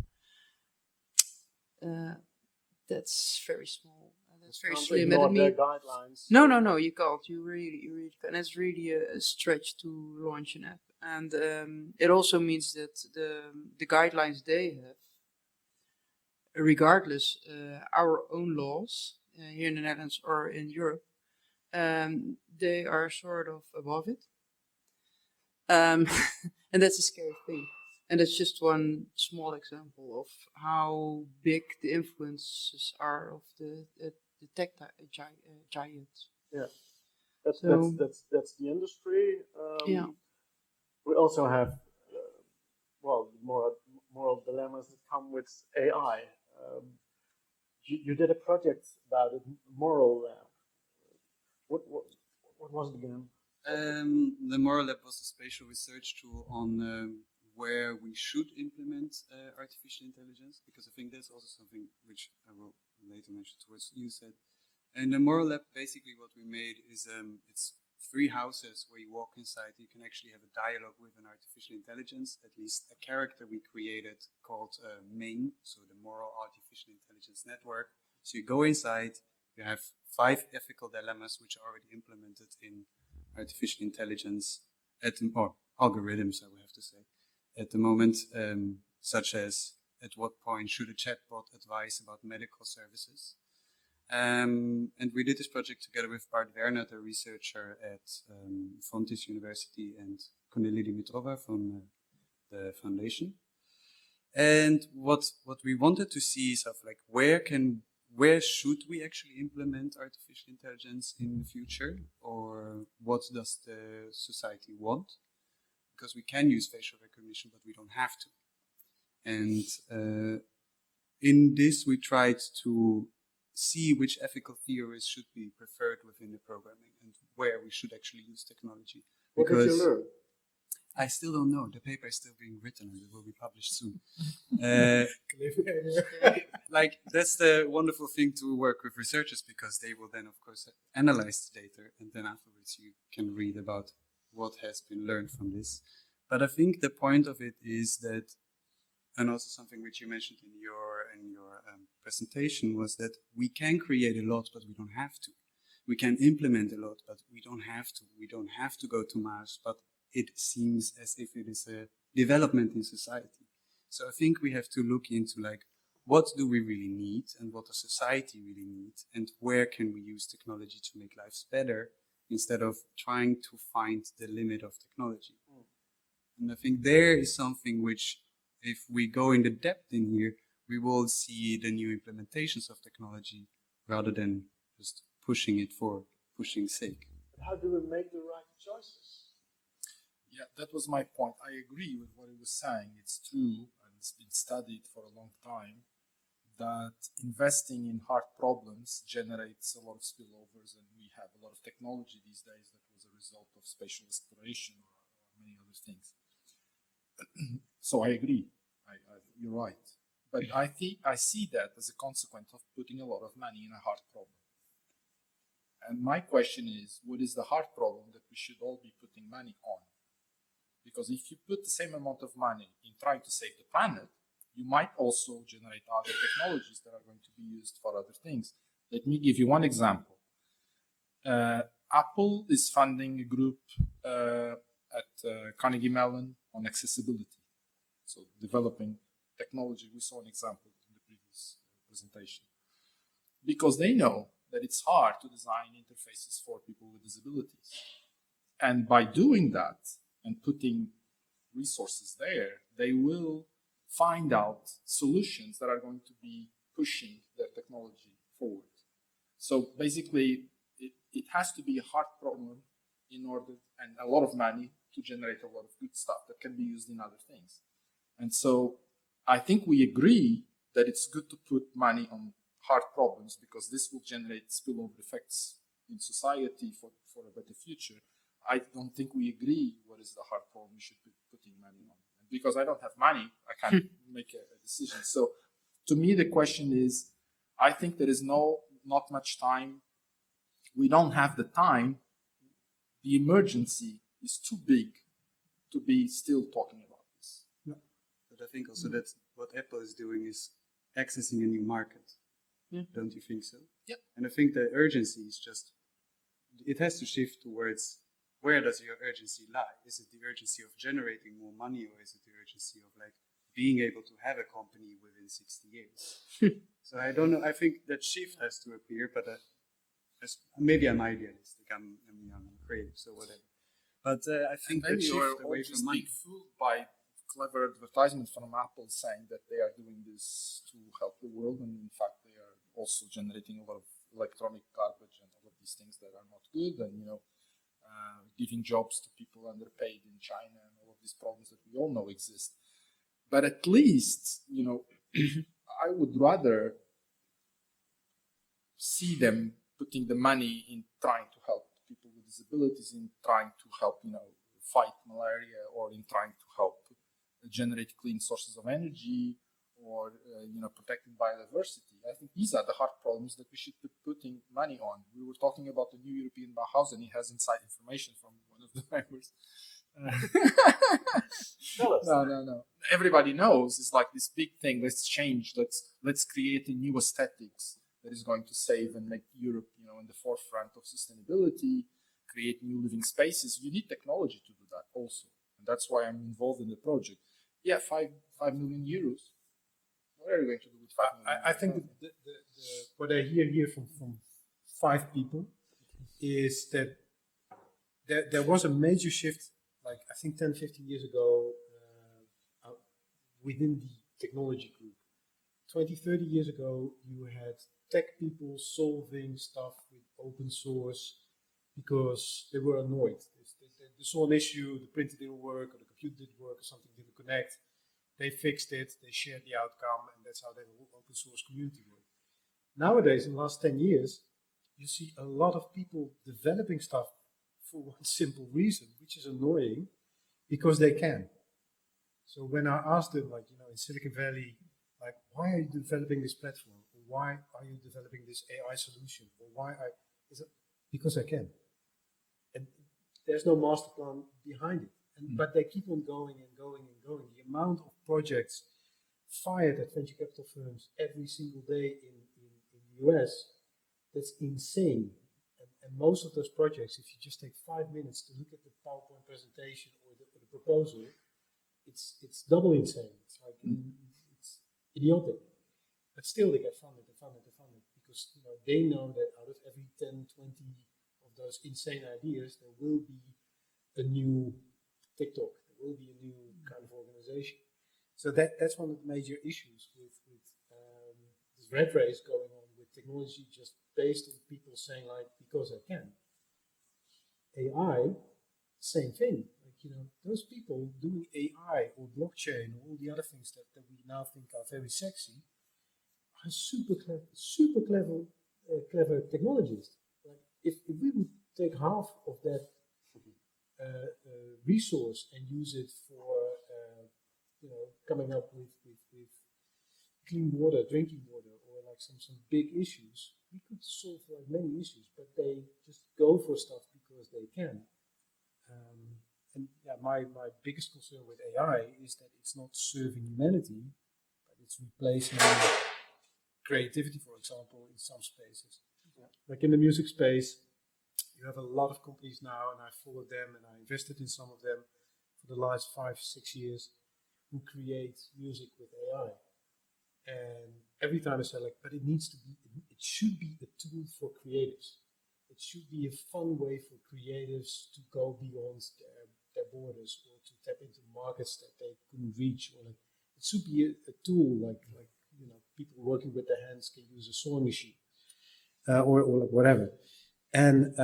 That's very small. That's very slim. Their guidelines. No, you can't. You really can't. And it's really a stretch to launch an app. And it also means that the guidelines they have, regardless our own laws here in the Netherlands or in Europe, they are sort of above it. And that's a scary thing. And that's just one small example of how big the influences are of the tech giants. Yeah, that's the industry. Yeah. We also have moral dilemmas that come with AI. You did a project about it, moral lab. What was it again? The Moral Lab was a spatial research tool on where we should implement artificial intelligence, because I think that's also something which I will later mention towards you said. And the Moral Lab, basically what we made is it's 3 houses where you walk inside. You can actually have a dialogue with an artificial intelligence, at least a character we created called MAIN, so the Moral Artificial Intelligence Network. So you go inside, you have 5 ethical dilemmas which are already implemented in artificial intelligence, or algorithms, I would have to say, at the moment, such as at what point should a chatbot advise about medical services. And we did this project together with Bart Werner, a researcher at Fontys University, and Cornelia Dimitrova from the foundation. And what we wanted to see is of like where should we actually implement artificial intelligence in the future, or what does the society want? Because we can use facial recognition, but we don't have to. And in this, we tried to see which ethical theories should be preferred within the programming and where we should actually use technology. What did you learn? I still don't know. The paper is still being written and it will be published soon. Like, that's the wonderful thing to work with researchers, because they will then, of course, analyze the data, and then afterwards you can read about what has been learned from this. But I think the point of it is that, and also something which you mentioned in your presentation, was that we can create a lot, but we don't have to. We can implement a lot, but we don't have to. We don't have to go to Mars, but it seems as if it is a development in society. So I think we have to look into like, what do we really need and what does society really need, and where can we use technology to make lives better instead of trying to find the limit of technology. And I think there is something which, if we go in the depth in here, we will see the new implementations of technology rather than just pushing it for pushing's sake. How do we make the right choices? Yeah, that was my point. I agree with what he was saying. It's true, and it's been studied for a long time, that investing in hard problems generates a lot of spillovers, and we have a lot of technology these days that was a result of spatial exploration or many other things. So I agree. You're right. But I see that as a consequence of putting a lot of money in a hard problem. And my question is, what is the hard problem that we should all be putting money on? Because if you put the same amount of money in trying to save the planet, you might also generate other technologies that are going to be used for other things. Let me give you one example. Apple is funding a group at Carnegie Mellon on accessibility. So developing technology, we saw an example in the previous presentation. Because they know that it's hard to design interfaces for people with disabilities. And by doing that and putting resources there, they will find out solutions that are going to be pushing their technology forward. So basically, it has to be a hard problem in order, and a lot of money to generate a lot of good stuff that can be used in other things. And so I think we agree that it's good to put money on hard problems because this will generate spillover effects in society for a better future. I don't think we agree what is the hard problem we should be putting money on. And because I don't have money, I can't make a decision. So to me, the question is, I think there is not much time. We don't have the time. The emergency is too big to be still talking about this. No. But I think also that what Apple is doing is accessing a new market. Yeah. Don't you think so? Yeah. And I think the urgency is just, it has to shift towards, where does your urgency lie? Is it the urgency of generating more money, or is it the urgency of like being able to have a company within 60 years? So I don't know. I think that shift has to appear, but maybe I'm idealistic. I'm young, I'm creative, so whatever. But I think that shift away from money. Fooled by clever advertisements from Apple saying that they are doing this to help the world, and in fact they are also generating a lot of electronic garbage and all of these things that are not good, and giving jobs to people underpaid in China, and all of these problems that we all know exist. But at least, I would rather see them putting the money in trying to help people with disabilities, in trying to help, fight malaria, or in trying to help generate clean sources of energy, or protecting biodiversity. I think these are the hard problems that we should be putting money on. We were talking about the new European Bauhaus, and he has inside information from one of the members. No. Everybody knows it's like this big thing. Let's change. Let's create a new aesthetics that is going to save and make Europe, in the forefront of sustainability. Create new living spaces. You need technology to do that also, and that's why I'm involved in the project. Yeah, 5 million euros. What are you going to do with 5 million? I think the what I hear here from 5 people is that there was a major shift, like I think 10, 15 years ago, within the technology group. 20, 30 years ago, you had tech people solving stuff with open source because they were annoyed. They saw an issue, the printer didn't work, or the computer didn't work, or something didn't connect. They fixed it, they shared the outcome, and that's how the open source community worked. Nowadays, in the last 10 years, you see a lot of people developing stuff for one simple reason, which is annoying, because they can. So when I asked them, in Silicon Valley, why are you developing this platform? Or why are you developing this AI solution? Or because I can. And there's no master plan behind it. But they keep on going and going and going. The amount of projects fired at venture capital firms every single day in the US, that's insane. And most of those projects, if you just take 5 minutes to look at the PowerPoint presentation or the proposal, it's double insane. It's it's idiotic. But still they get funded because they know that out of every 10, 20 of those insane ideas, there will be a new TikTok, there will be a new kind of organization. So that's one of the major issues with this red race going on with technology, just based on people saying because I can. AI, same thing. Those people doing AI or blockchain or all the other things that we now think are very sexy are super clever technologists. If we would take half of that resource and use it for coming up with clean water, drinking water, or like some big issues, we could solve like many issues, but they just go for stuff because they can. And yeah, my biggest concern with AI is that it's not serving humanity, but it's replacing creativity, for example, in some spaces. Yeah. Like in the music space, you have a lot of companies now, and I followed them and I invested in some of them for the last 5-6 years, who create music with AI. And every time I say like, but it needs to be, it should be a tool for creatives. It should be a fun way for creatives to go beyond their borders or to tap into markets that they couldn't reach. Or like, it should be a tool like you know, people working with their hands can use a sewing machine or like whatever. And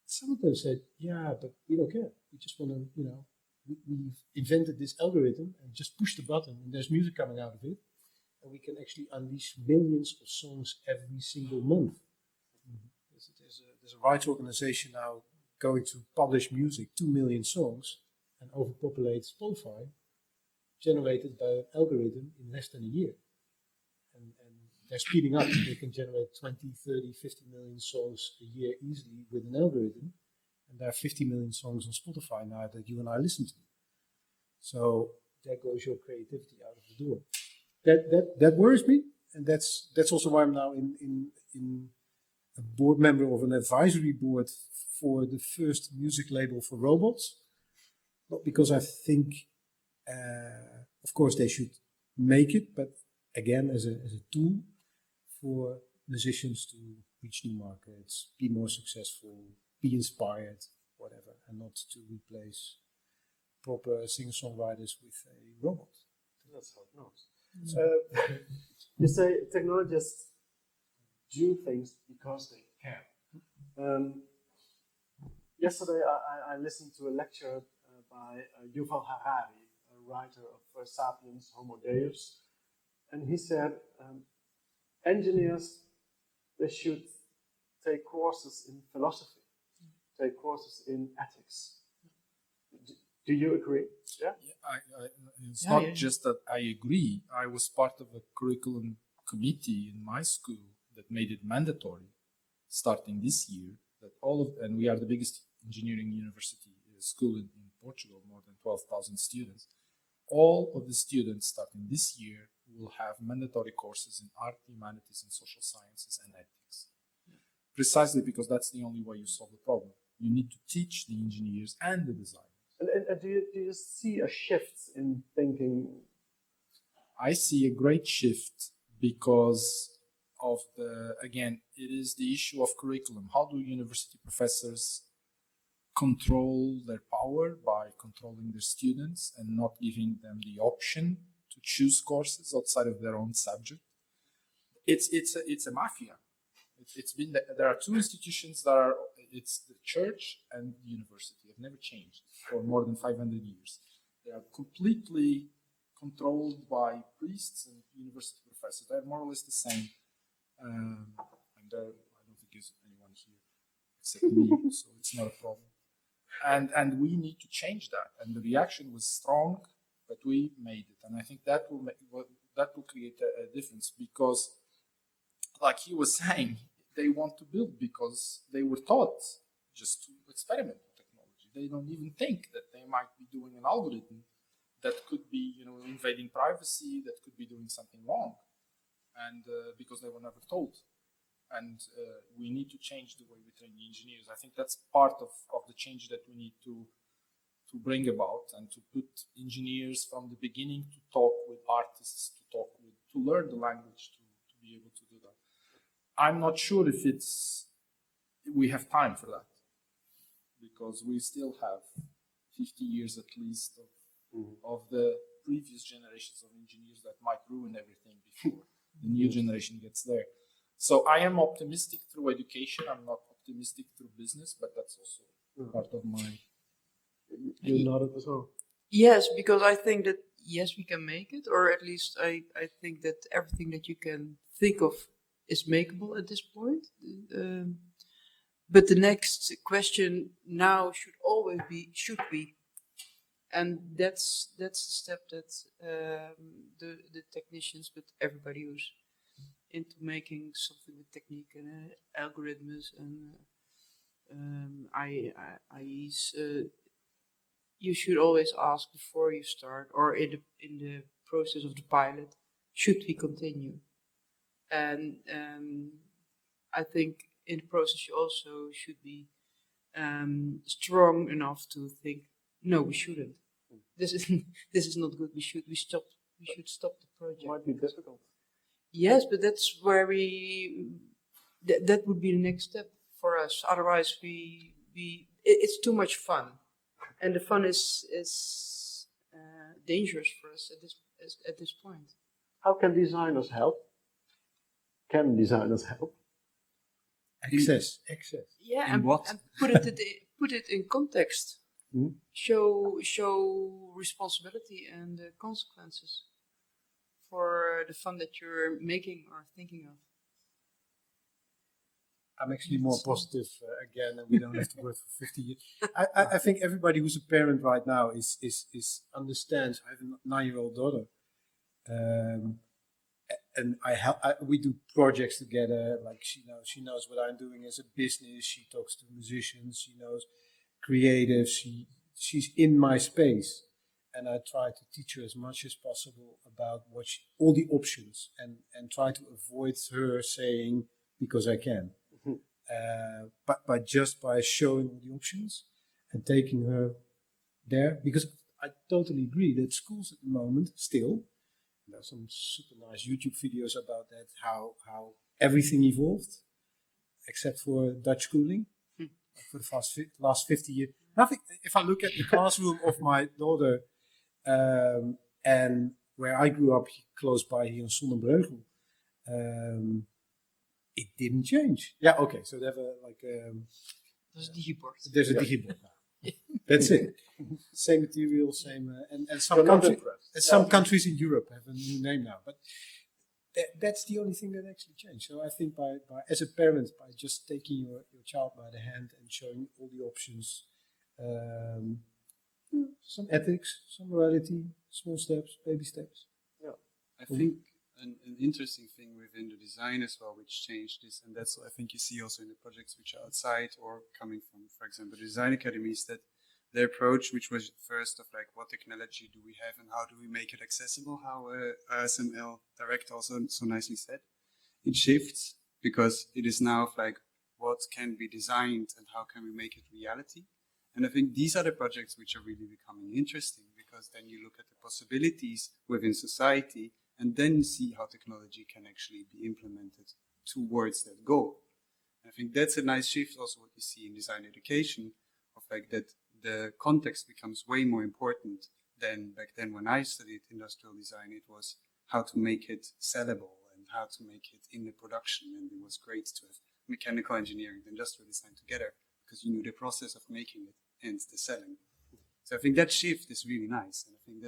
some of them said, yeah, but we don't care. We just want to, you know, we've invented this algorithm and just push the button and there's music coming out of it. And we can actually unleash millions of songs every single month. There's a rights organization now going to publish music, 2 million songs, and overpopulate Spotify, generated by an algorithm in less than a year. And they're speeding up. They can generate 20, 30, 50 million songs a year easily with an algorithm. And there are 50 million songs on Spotify now that you and I listen to. So there goes your creativity out of the door. That worries me, and that's also why I'm now in a board member of an advisory board for the first music label for robots. Not because I think, of course, they should make it, but again, as a tool for musicians to reach new markets, be more successful, be inspired, whatever, and not to replace proper singer-songwriters with a robot. That's how it goes. You say technologists do things because they can. Yesterday I listened to a lecture by Yuval Harari, a writer of Sapiens, Homo Deus, and he said engineers, they should take courses in philosophy, take courses in ethics. Do you agree? Yeah. It's not just that I agree. I was part of a curriculum committee in my school that made it mandatory, starting this year, that and we are the biggest engineering university school in Portugal, more than 12,000 students. All of the students starting this year will have mandatory courses in art, humanities, and social sciences and ethics. Precisely because that's the only way you solve the problem. You need to teach the engineers and the designers. And do you see a shift in thinking? I see a great shift because of again, it is the issue of curriculum. How do university professors control their power by controlling their students and not giving them the option to choose courses outside of their own subject? It's a mafia. It's been there are two institutions that are, it's the church and the university. Have never changed for more than 500 years. They are completely controlled by priests and university professors. They're more or less the same. And I don't think there's anyone here except me, so it's not a problem. And we need to change that. And the reaction was strong, but we made it. And I think that will create a difference because, like he was saying, they want to build because they were taught just to experiment with technology. They don't even think that they might be doing an algorithm that could be, invading privacy, that could be doing something wrong, and because they were never told. And we need to change the way we train the engineers. I think that's part of the change that we need to bring about, and to put engineers from the beginning to talk with artists, to learn the language, to be able to do that. I'm not sure if we have time for that, because we still have 50 years at least of the previous generations of engineers that might ruin everything before the new generation gets there. So I am optimistic through education. I'm not optimistic through business, but that's also part of my... You nodded as well. Yes, because I think that, yes, we can make it, or at least I think that everything that you can think of is makeable at this point. But the next question now should always be, should we? and that's the step that the technicians, but everybody who's into making something with technique and algorithms and IEs, you should always ask before you start, or in the process of the pilot, should we continue? And I think in the process you also should be strong enough to think, no, we shouldn't. This is not good. We should stop the project. Might be difficult. Yes, but that's where that would be the next step for us. Otherwise, it's too much fun, and the fun is dangerous for us at this point. How can designers help? Can designers help? Access. Yeah, In what? and put it in context. Hmm? Show responsibility and the consequences for the fun that you're making or thinking of. I'm actually more positive again, and we don't have to work for 50 years. I think everybody who's a parent right now is understands. I have a 9-year-old daughter, and we do projects together. Like she knows what I'm doing as a business. She talks to musicians. She knows creative. She's in my space, and I try to teach her as much as possible about all the options, and try to avoid her saying because I can. But just by showing all the options and taking her there, because I totally agree that schools at the moment still, there's some super nice YouTube videos about that, how everything evolved, except for Dutch schooling, for the last 50 years. Nothing. If I look at the classroom of my daughter, and where I grew up close by here in Sonnenbreugel, it didn't change. Yeah, okay. So they have There's a digibord. There's a digibord now. That's it. Same material, same, and some countries in Europe have a new name now. But that's the only thing that actually changed. So I think by as a parent, by just taking your child by the hand and showing all the options, some ethics, some morality, small steps, baby steps. Yeah, I think an interesting thing within the design as well, which changed this, and that's what I think you see also in the projects which are outside or coming from, for example, the design academies, that the approach, which was first of like, what technology do we have and how do we make it accessible, how SML director also so nicely said, it shifts because it is now like, what can be designed and how can we make it reality? And I think these are the projects which are really becoming interesting, because then you look at the possibilities within society, and then see how technology can actually be implemented towards that goal. And I think that's a nice shift also what you see in design education, of like that the context becomes way more important than back then when I studied industrial design. It was how to make it sellable and how to make it in the production, and it was great to have mechanical engineering and industrial design together because you knew the process of making it and the selling. So I think that shift is really nice, and I think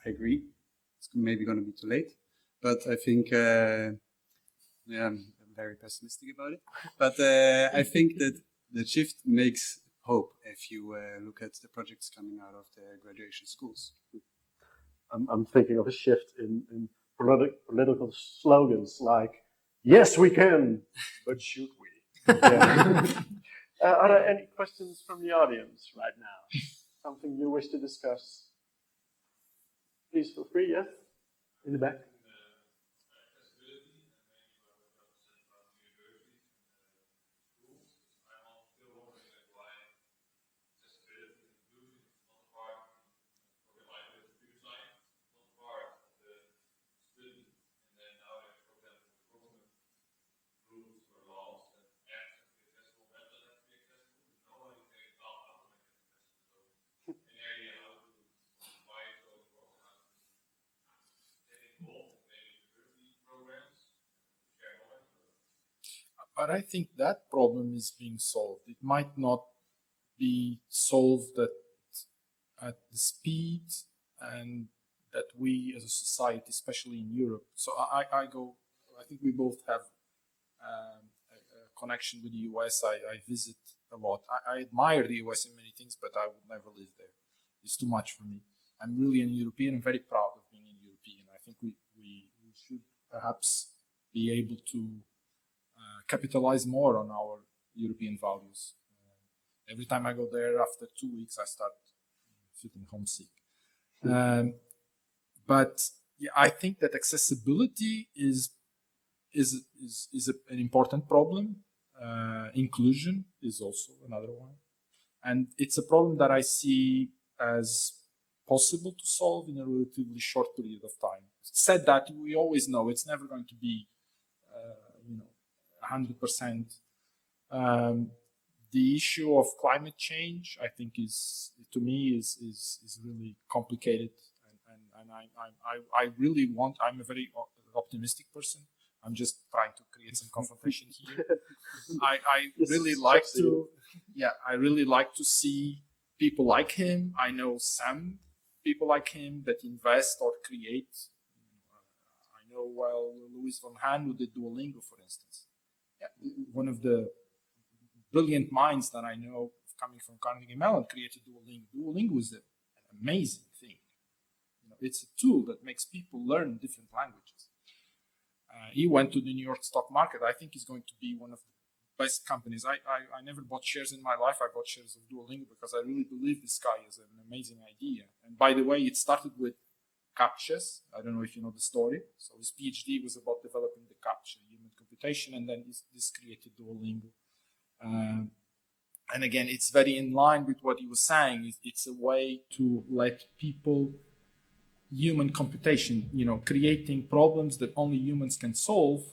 I agree. It's maybe going to be too late, but I think, I'm very pessimistic about it. But I think that the shift makes hope if you look at the projects coming out of the graduation schools. I'm thinking of a shift in political slogans like, yes, we can, but should we? Yeah. Are there any questions from the audience right now? Something you wish to discuss? Please feel free, yes? In the back. But I think that problem is being solved. It might not be solved at the speed and that we as a society, especially in Europe. So I think we both have a connection with the US. I visit a lot. I admire the US in many things, but I would never live there. is too much for me. I'm really a European. I'm very proud of being a European. I think we should perhaps be able to capitalize more on our European values. Every time I go there, after 2 weeks, I start feeling homesick. But yeah, I think that accessibility is an important problem. Inclusion is also another one. And it's a problem that I see as possible to solve in a relatively short period of time. Said that, we always know it's never going to be 100%. The issue of climate change, I think, is really complicated, and I really want. I'm a very optimistic person. I'm just trying to create some confrontation here. I really like to, I really like to see people like him. I know some people like him that invest or create. I know Louis van Haan, who did Duolingo, for instance. Yeah, one of the brilliant minds that I know coming from Carnegie Mellon created Duolingo. Duolingo is an amazing thing. It's a tool that makes people learn different languages. He went to the New York stock market. I think he's going to be one of the best companies. I never bought shares in my life. I bought shares of Duolingo because I really believe this guy is an amazing idea. And by the way, it started with CAPTCHAs. I don't know if you know the story. So his PhD was about developing the CAPTCHA, human computation, and then this created Duolingo. And again, it's very in line with what he was saying. It's a way to let people, human computation, creating problems that only humans can solve,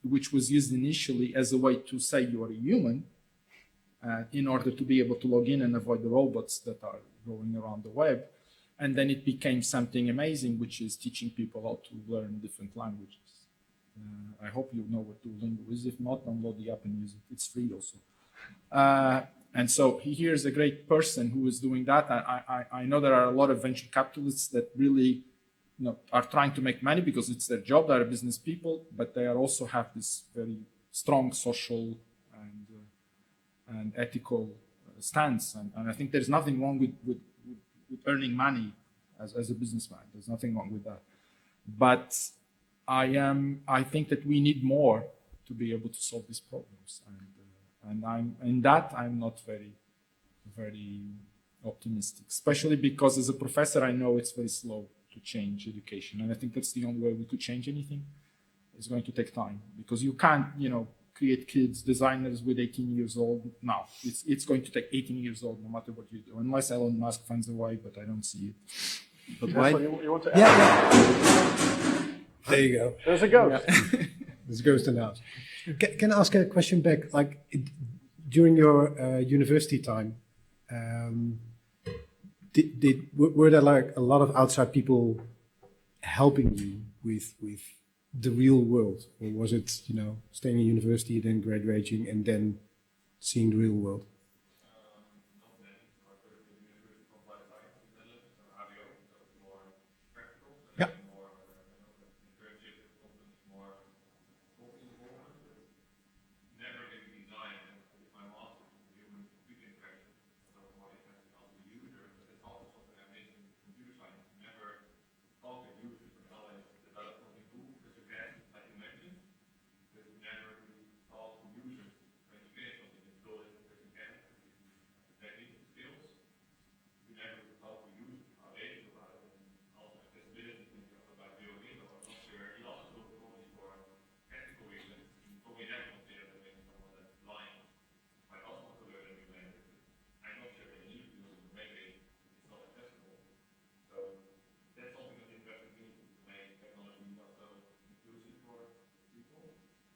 which was used initially as a way to say you are a human, in order to be able to log in and avoid the robots that are going around the web. And then it became something amazing, which is teaching people how to learn different languages. I hope you know what Duolingo is. If not, download the app and use it. It's free also. And so here's a great person who is doing that. I know there are a lot of venture capitalists that really are trying to make money because it's their job. They are business people, but they also have this very strong social and ethical stance. And I think there's nothing wrong with earning money as a businessman. There's nothing wrong with that. But I think that we need more to be able to solve these problems. And I'm not very, very optimistic, especially because as a professor, I know it's very slow to change education. And I think that's the only way we could change anything. It's going to take time because you can't, create kids, designers with 18 years old. No, it's going to take 18 years old no matter what you do, unless Elon Musk finds a way, but I don't see it. But why? You want to add? Yeah. There you go. There's a ghost. Yeah. There's a ghost announced. Can I ask a question back? Like during your university time, were there like a lot of outside people helping you with the real world, or was it staying in university, then graduating, and then seeing the real world? Yeah.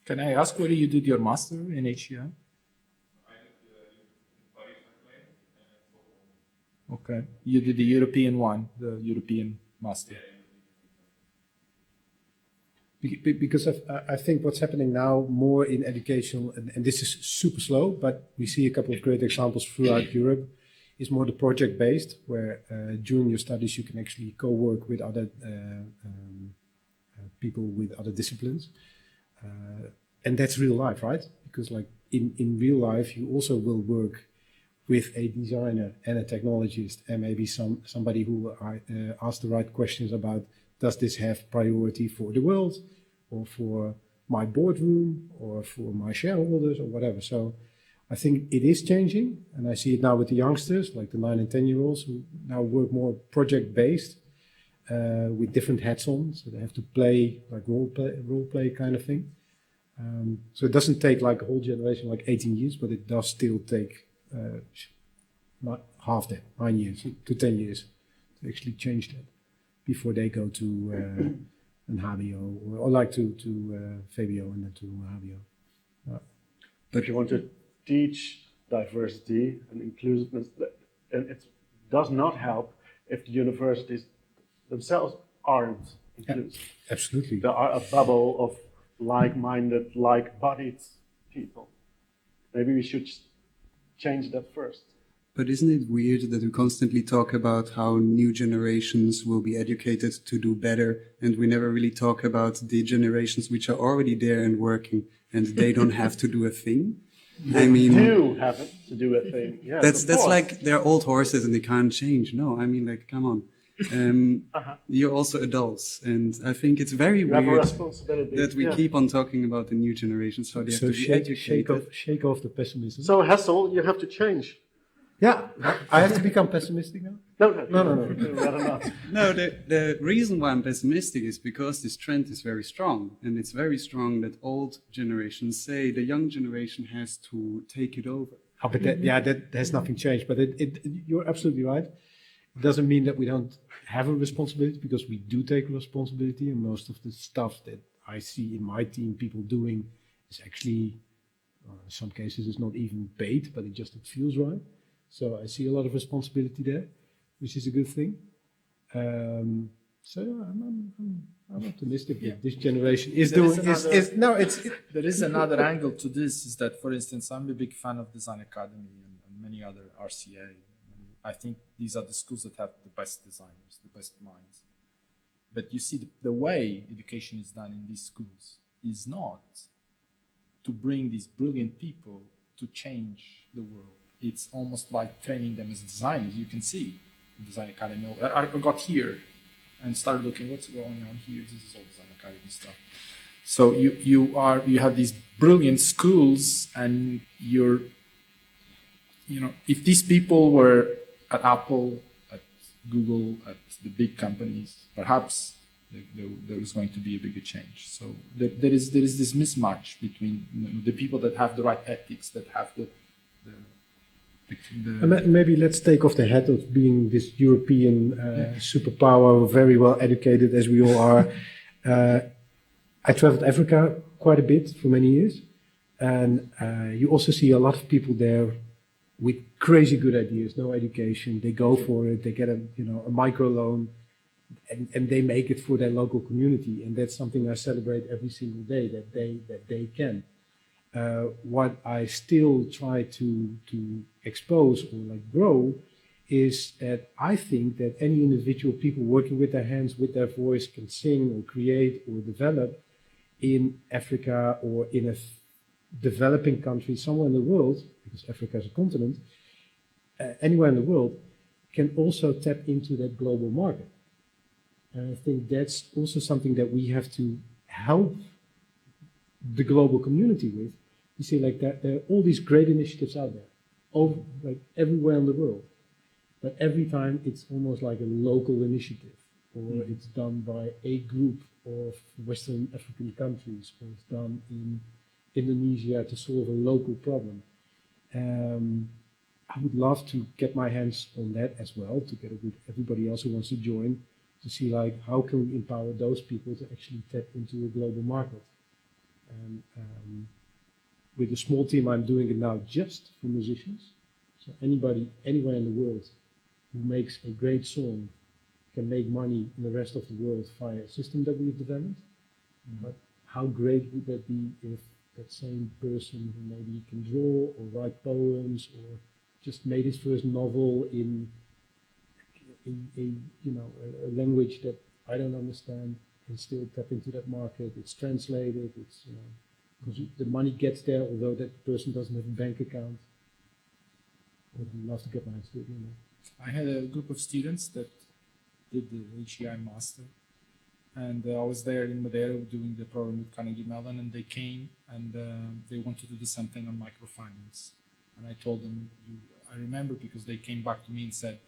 Can I ask where you did your master in HEM? Okay, you did the European one, the European master. Because I think what's happening now more in education, and this is super slow, but we see a couple of great examples throughout Europe, is more the project-based, where during your studies you can actually co-work with other people with other disciplines. And that's real life, right? Because like in real life, you also will work with a designer and a technologist and maybe somebody who asks the right questions about, does this have priority for the world or for my boardroom or for my shareholders or whatever. So I think it is changing, and I see it now with the youngsters, like the 9 and 10-year-olds who now work more project-based with different hats on, so they have to play like role play kind of thing. So it doesn't take like a whole generation, like 18 years, but it does still take not half that, 9 years to 10 years to actually change that before they go to an HBO or like to VBO and then to HBO. But if you want to teach diversity and inclusiveness, and it does not help if the universities themselves aren't inclusive. Yeah, absolutely. There are a bubble of like-minded, like-bodied people. Maybe we should change that first. But isn't it weird that we constantly talk about how new generations will be educated to do better, and we never really talk about the generations which are already there and working, and they don't have to do a thing? They do have to do a thing. Yes, that's like they're old horses and they can't change. No, I mean, like, come on. You're also adults, and I think it's very weird that we keep on talking about the new generations, how they have to be educated. Shake off the pessimism. So Hessel, you have to change. Yeah, I have to become pessimistic now? No. Rather not. No, the reason why I'm pessimistic is because this trend is very strong, and it's very strong that old generations say the young generation has to take it over. Oh, but that has nothing changed. But you're absolutely right. It doesn't mean that we don't have a responsibility, because we do take responsibility, and most of the stuff that I see in my team people doing is actually, in some cases, it's not even paid, but it feels right. So I see a lot of responsibility there, which is a good thing. So I'm optimistic that this generation is doing. There is another angle to this. Is that, for instance, I'm a big fan of Design Academy and many other RCA. I think these are the schools that have the best designers, the best minds. But you see, the way education is done in these schools is not to bring these brilliant people to change the world. It's almost like training them as designers. You can see the Design Academy. I got here and started looking what's going on here. This is all Design Academy stuff. So you have these brilliant schools, and if these people were at Apple, at Google, at the big companies, perhaps there is going to be a bigger change. So there is this mismatch between the people that have the right ethics, that have the maybe let's take off the hat of being this European superpower, very well educated as we all are. I traveled Africa quite a bit for many years, and you also see a lot of people there with crazy good ideas, no education. They go for it. They get a micro loan, and they make it for their local community. And that's something I celebrate every single day, that they can. What I still try to expose or like grow is that I think that any individual people working with their hands, with their voice, can sing or create or develop in Africa or in a developing country somewhere in the world, because Africa is a continent, anywhere in the world, can also tap into that global market. And I think that's also something that we have to help the global community with. You see, like that, there are all these great initiatives out there, like everywhere in the world. But every time it's almost like a local initiative, or it's done by a group of Western African countries, or it's done in Indonesia to solve a local problem. I would love to get my hands on that as well, together with everybody else who wants to join, to see like how can we empower those people to actually tap into a global market. And with a small team, I'm doing it now just for musicians. So anybody, anywhere in the world who makes a great song can make money in the rest of the world via a system that we've developed. But how great would that be if that same person who maybe can draw or write poems or just made his first novel in a language that I don't understand, and still tap into that market. It's translated, it's because the money gets there, although that person doesn't have a bank account. would love to get my hands to it. I had a group of students that did the HEI master, and I was there in Madeira doing the program with Carnegie Mellon, and they came and they wanted to do something on microfinance. And I told them, I remember because they came back to me and said,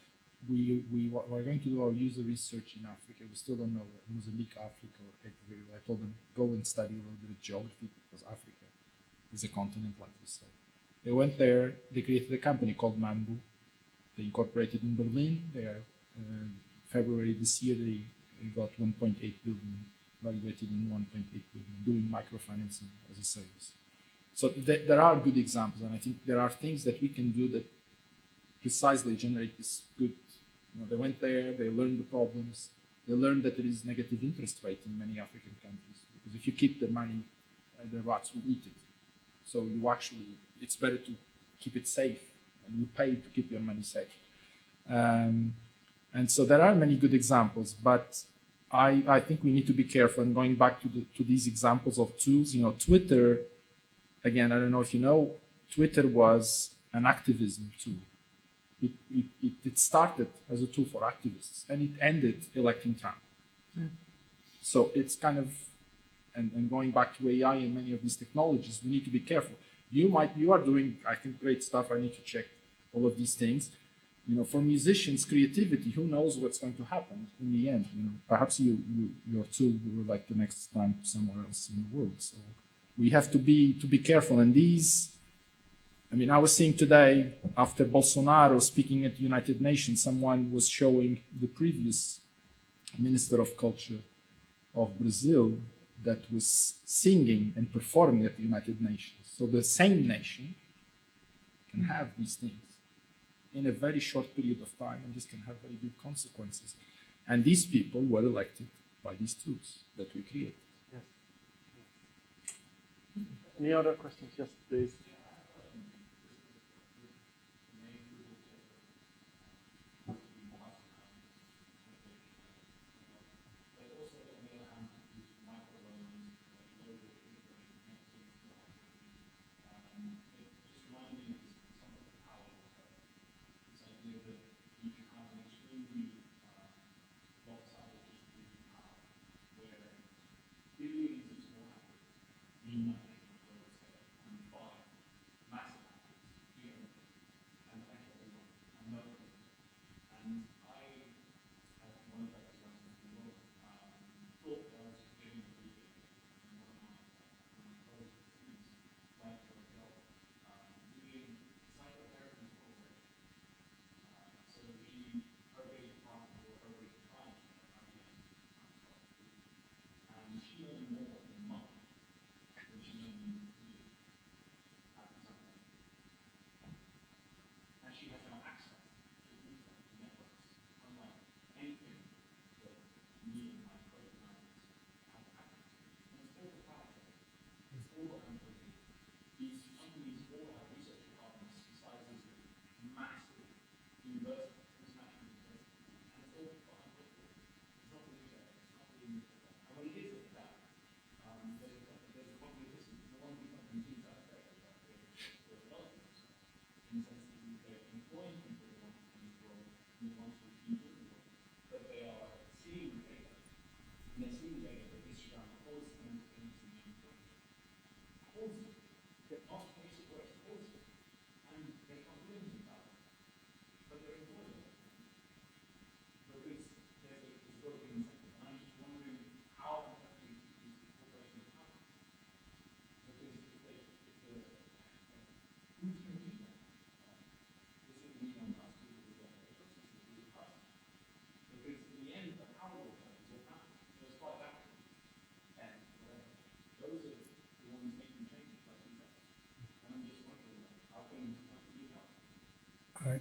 we're going to do our user research in Africa. We still don't know Mozambique, Africa, or Ecuador. I told them, go and study a little bit of geography because Africa is a continent like this. So they went there, they created a company called Mambu. They incorporated in Berlin. There, February this year, they got 1.8 billion, valuated in 1.8 billion, doing microfinancing as a service. So there are good examples, and I think there are things that we can do that precisely generate this good. They went there, they learned the problems, they learned that there is negative interest rate in many African countries, because if you keep the money, the rats will eat it. So you actually, it's better to keep it safe, and you pay to keep your money safe. And so there are many good examples, but I think we need to be careful. And going back to these examples of tools, Twitter, again, I don't know if you know, Twitter was an activism tool. It started as a tool for activists, and it ended electing Trump. So it's kind of, and going back to AI and many of these technologies, we need to be careful. You are doing, I think, great stuff. I need to check all of these things. For musicians, creativity, who knows what's going to happen in the end? Perhaps your tool will like the next time somewhere else in the world. So we have to be careful. And these, I was seeing today, after Bolsonaro speaking at the United Nations, someone was showing the previous Minister of Culture of Brazil that was singing and performing at the United Nations. So the same nation can have these things in a very short period of time, and this can have very big consequences. And these people were elected by these tools that we created. Yes. Any other questions? Yes, please.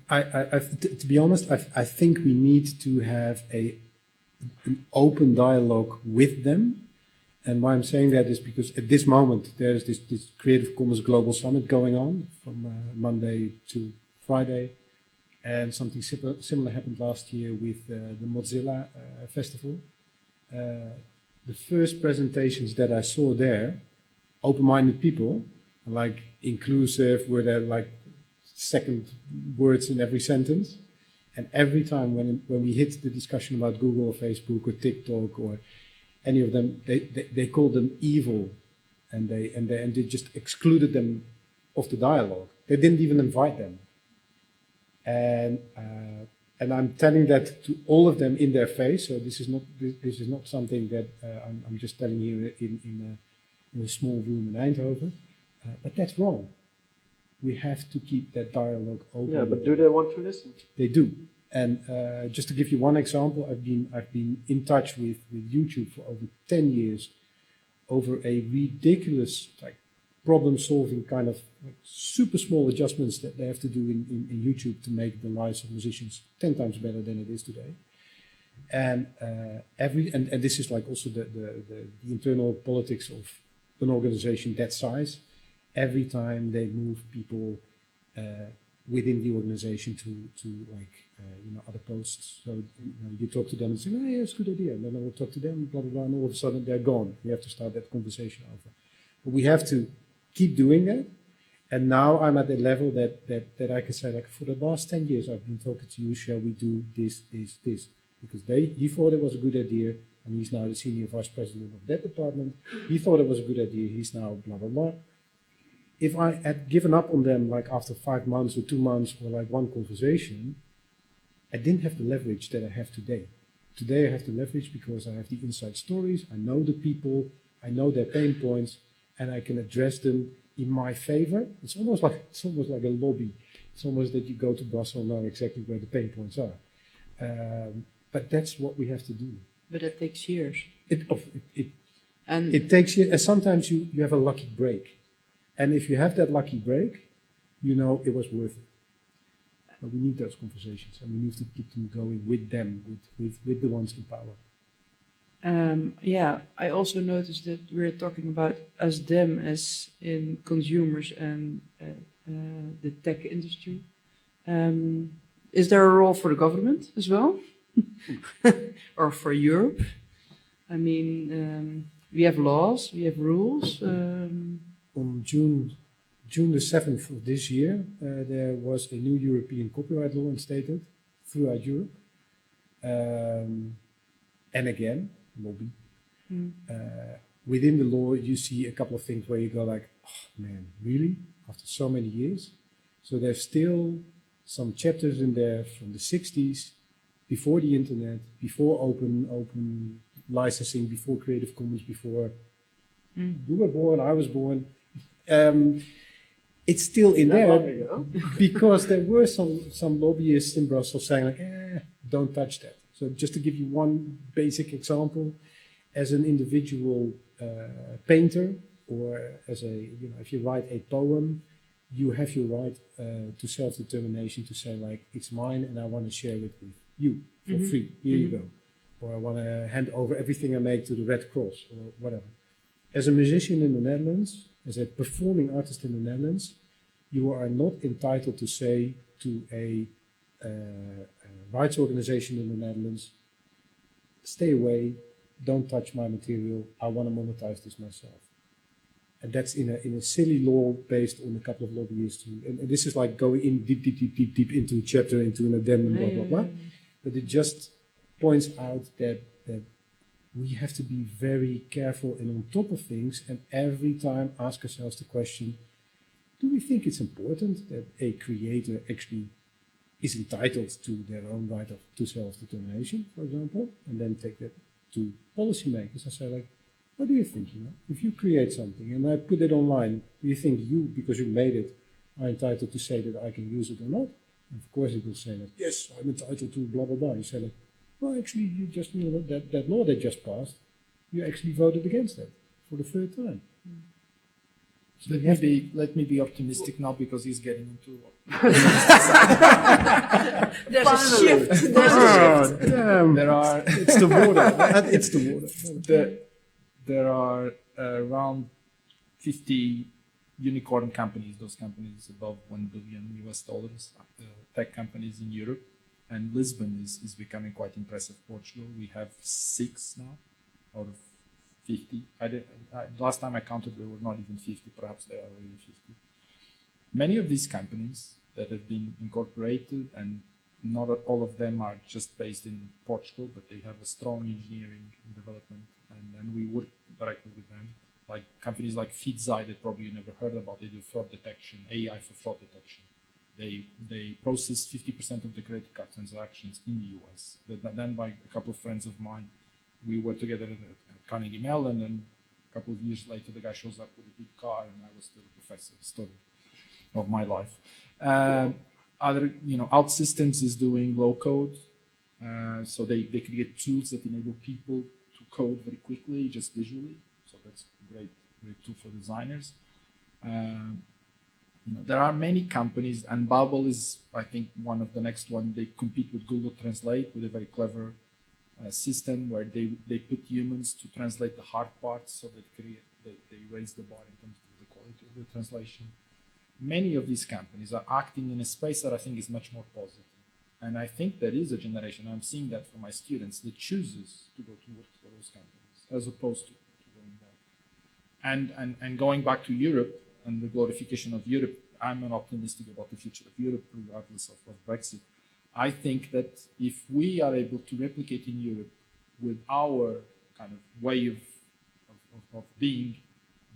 To be honest, I think we need to have an open dialogue with them. And why I'm saying that is because at this moment there's this Creative Commons Global Summit going on from Monday to Friday. And something similar happened last year with the Mozilla Festival. The first presentations that I saw there, open-minded people, like inclusive, where they're like second words in every sentence. And every time when we hit the discussion about Google or Facebook or TikTok or any of them, they called them evil, and they just excluded them of the dialogue. They didn't even invite them. And I'm telling that to all of them in their face. So this is not something that I'm just telling you in a small room in Eindhoven. But that's wrong. We have to keep that dialogue open. Yeah, but do they want to listen? They do. And just to give you one example, I've been in touch with YouTube for over 10 years over a ridiculous problem-solving kind of super small adjustments that they have to do in YouTube to make the lives of musicians 10 times better than it is today. And and this is like also the internal politics of an organization that size. Every time they move people within the organization to other posts. So you talk to them and say, oh yeah, it's a good idea. And then I will talk to them, blah, blah, blah, and all of a sudden they're gone. We have to start that conversation over. But we have to keep doing that. And now I'm at the level that I can say, like, for the last 10 years, I've been talking to you, shall we do this? Because he thought it was a good idea, and he's now the senior vice president of that department. He thought it was a good idea, he's now blah, blah, blah. If I had given up on them like after 5 months or 2 months or like one conversation, I didn't have the leverage that I have today. Today I have the leverage because I have the inside stories, I know the people, I know their pain points, and I can address them in my favor. It's almost like a lobby. It's almost that you go to Brussels and know exactly where the pain points are. But that's what we have to do. But it takes years. It takes years, and sometimes you have a lucky break. And if you have that lucky break, you know it was worth it. But we need those conversations, and we need to keep them going with them, with the ones in power. Yeah, I also noticed that we're talking about as them as in consumers and the tech industry. Is there a role for the government as well? Or for Europe? I mean, we have laws, we have rules. On June the 7th of this year, there was a new European copyright law instated throughout Europe. And again, lobby. Within the law, you see a couple of things where you go like, oh man, really? After so many years? So there's still some chapters in there from the 60s, before the internet, before open licensing, before Creative Commons, before you were born, I was born. It's still in there because there were some lobbyists in Brussels saying like, don't touch that. So just to give you one basic example, as an individual painter, or as if you write a poem, you have your right to self-determination to say like, it's mine and I want to share it with you for free. Here you go. Or I want to hand over everything I make to the Red Cross or whatever. As a musician in the Netherlands, as a performing artist in the Netherlands, you are not entitled to say to a rights organization in the Netherlands, stay away, don't touch my material, I want to monetize this myself. And that's in a silly law based on a couple of lobbyists. And this is like going in deep into a chapter, into an addendum, blah, blah, blah. But it just points out that we have to be very careful and on top of things, and every time ask ourselves the question, do we think it's important that a creator actually is entitled to their own right to self-determination, for example, and then take that to policymakers and say like, what do you think, if you create something and I put it online, do you think you, because you made it, are entitled to say that I can use it or not? And of course it will say that, yes, I'm entitled to blah, blah, blah. You say like, well, actually, you just that law that just passed, you actually voted against that for the third time. So let me be optimistic now because he's getting into. There's a shift. There are. It's the water. It's the water. There are around 50 unicorn companies. Those companies above $1 billion US, tech companies in Europe. And Lisbon is becoming quite impressive. Portugal, we have 6 now out of 50. Last time I counted, there were not even 50. Perhaps they are already 50. Many of these companies that have been incorporated, and not all of them are just based in Portugal, but they have a strong engineering and development, and we work directly with them. Like companies like Feedzai that probably you never heard about, they do fraud detection, AI for fraud detection. They process 50% of the credit card transactions in the US. Then by a couple of friends of mine, we were together at Carnegie Mellon, and a couple of years later the guy shows up with a big car, and I was still a professor. Story of my life. Other, OutSystems is doing low code, so they create tools that enable people to code very quickly, just visually. So that's a great tool for designers. There are many companies, and Abel is, I think, one of the next one. They compete with Google Translate with a very clever system where they put humans to translate the hard parts, so that they raise the bar in terms of the quality of the translation. Many of these companies are acting in a space that I think is much more positive. And I think there is a generation, I'm seeing that from my students, that chooses to go to work for those companies as opposed to going there. And going back to Europe and the glorification of Europe, I'm an optimistic about the future of Europe, regardless of Brexit. I think that if we are able to replicate in Europe with our kind of way of being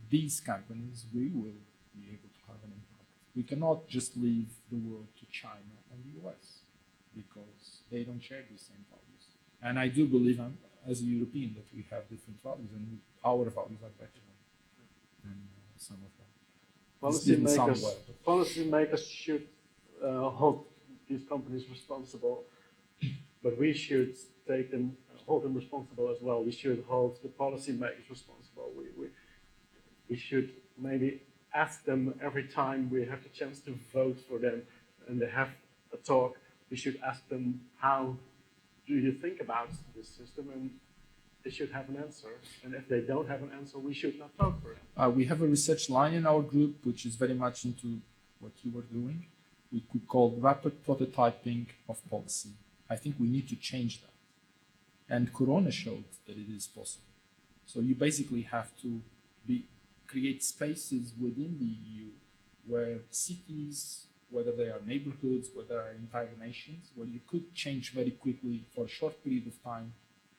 these companies, we will be able to have an impact. We cannot just leave the world to China and the US because they don't share the same values. And I do believe, as a European, that we have different values, and our values are better than some of them. Policymakers should hold these companies responsible, but we should hold them responsible as well. We should hold the policymakers responsible. We should maybe ask them every time we have the chance to vote for them and they have a talk, we should ask them, how do you think about this system? And they should have an answer. And if they don't have an answer, we should not vote for it. We have a research line in our group, which is very much into what you were doing. We could call rapid prototyping of policy. I think we need to change that. And Corona showed that it is possible. So you basically have to create spaces within the EU where cities, whether they are neighborhoods, whether they are entire nations, where you could change very quickly for a short period of time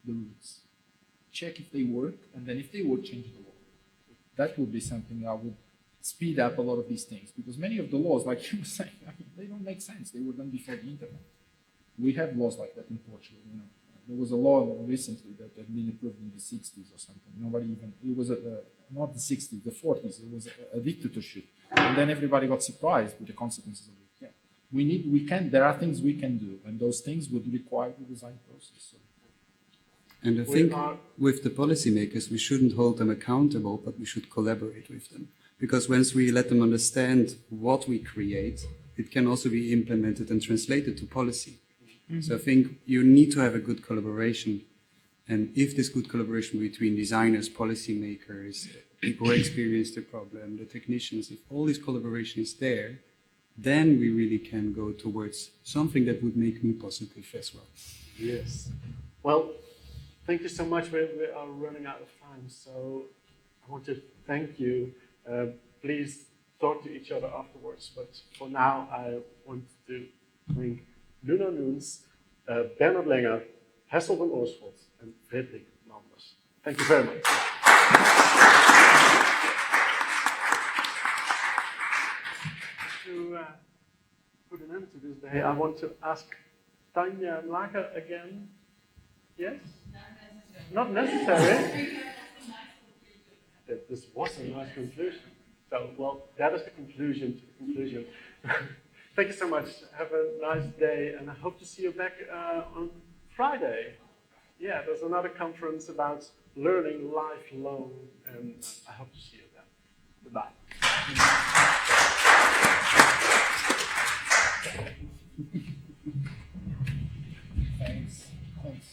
the rules. Check if they work, and then if they work, change the law. That would be something that would speed up a lot of these things, because many of the laws, like you were saying, they don't make sense. They were done before the internet. We have laws like that in Portugal. There was a law recently that had been approved in the 60s or something. It was not the 60s, the 40s. It was a dictatorship. And then everybody got surprised with the consequences of it. Yeah. There are things we can do, and those things would require the design process. So. And I think with the policymakers, we shouldn't hold them accountable, but we should collaborate with them. Because once we let them understand what we create, it can also be implemented and translated to policy. Mm-hmm. So I think you need to have a good collaboration. And if this good collaboration between designers, policymakers, people who experience the problem, the technicians, if all this collaboration is there, then we really can go towards something that would make me positive as well. Yes. Well, thank you so much. We are running out of time, so I want to thank you. Please talk to each other afterwards, but for now I want to thank Nuno Nunes, Bernard Lenger, Hessel van Oorsveld, and Frederik Manders. Thank you very much. To put an end to this day, I want to ask Tanja Lager again. Yes? Not necessary. This was a nice conclusion. So, well, that is the conclusion to the conclusion. Thank you so much. Have a nice day, and I hope to see you back on Friday. Yeah, there's another conference about learning lifelong, and I hope to see you then. Goodbye. Thanks. Thanks.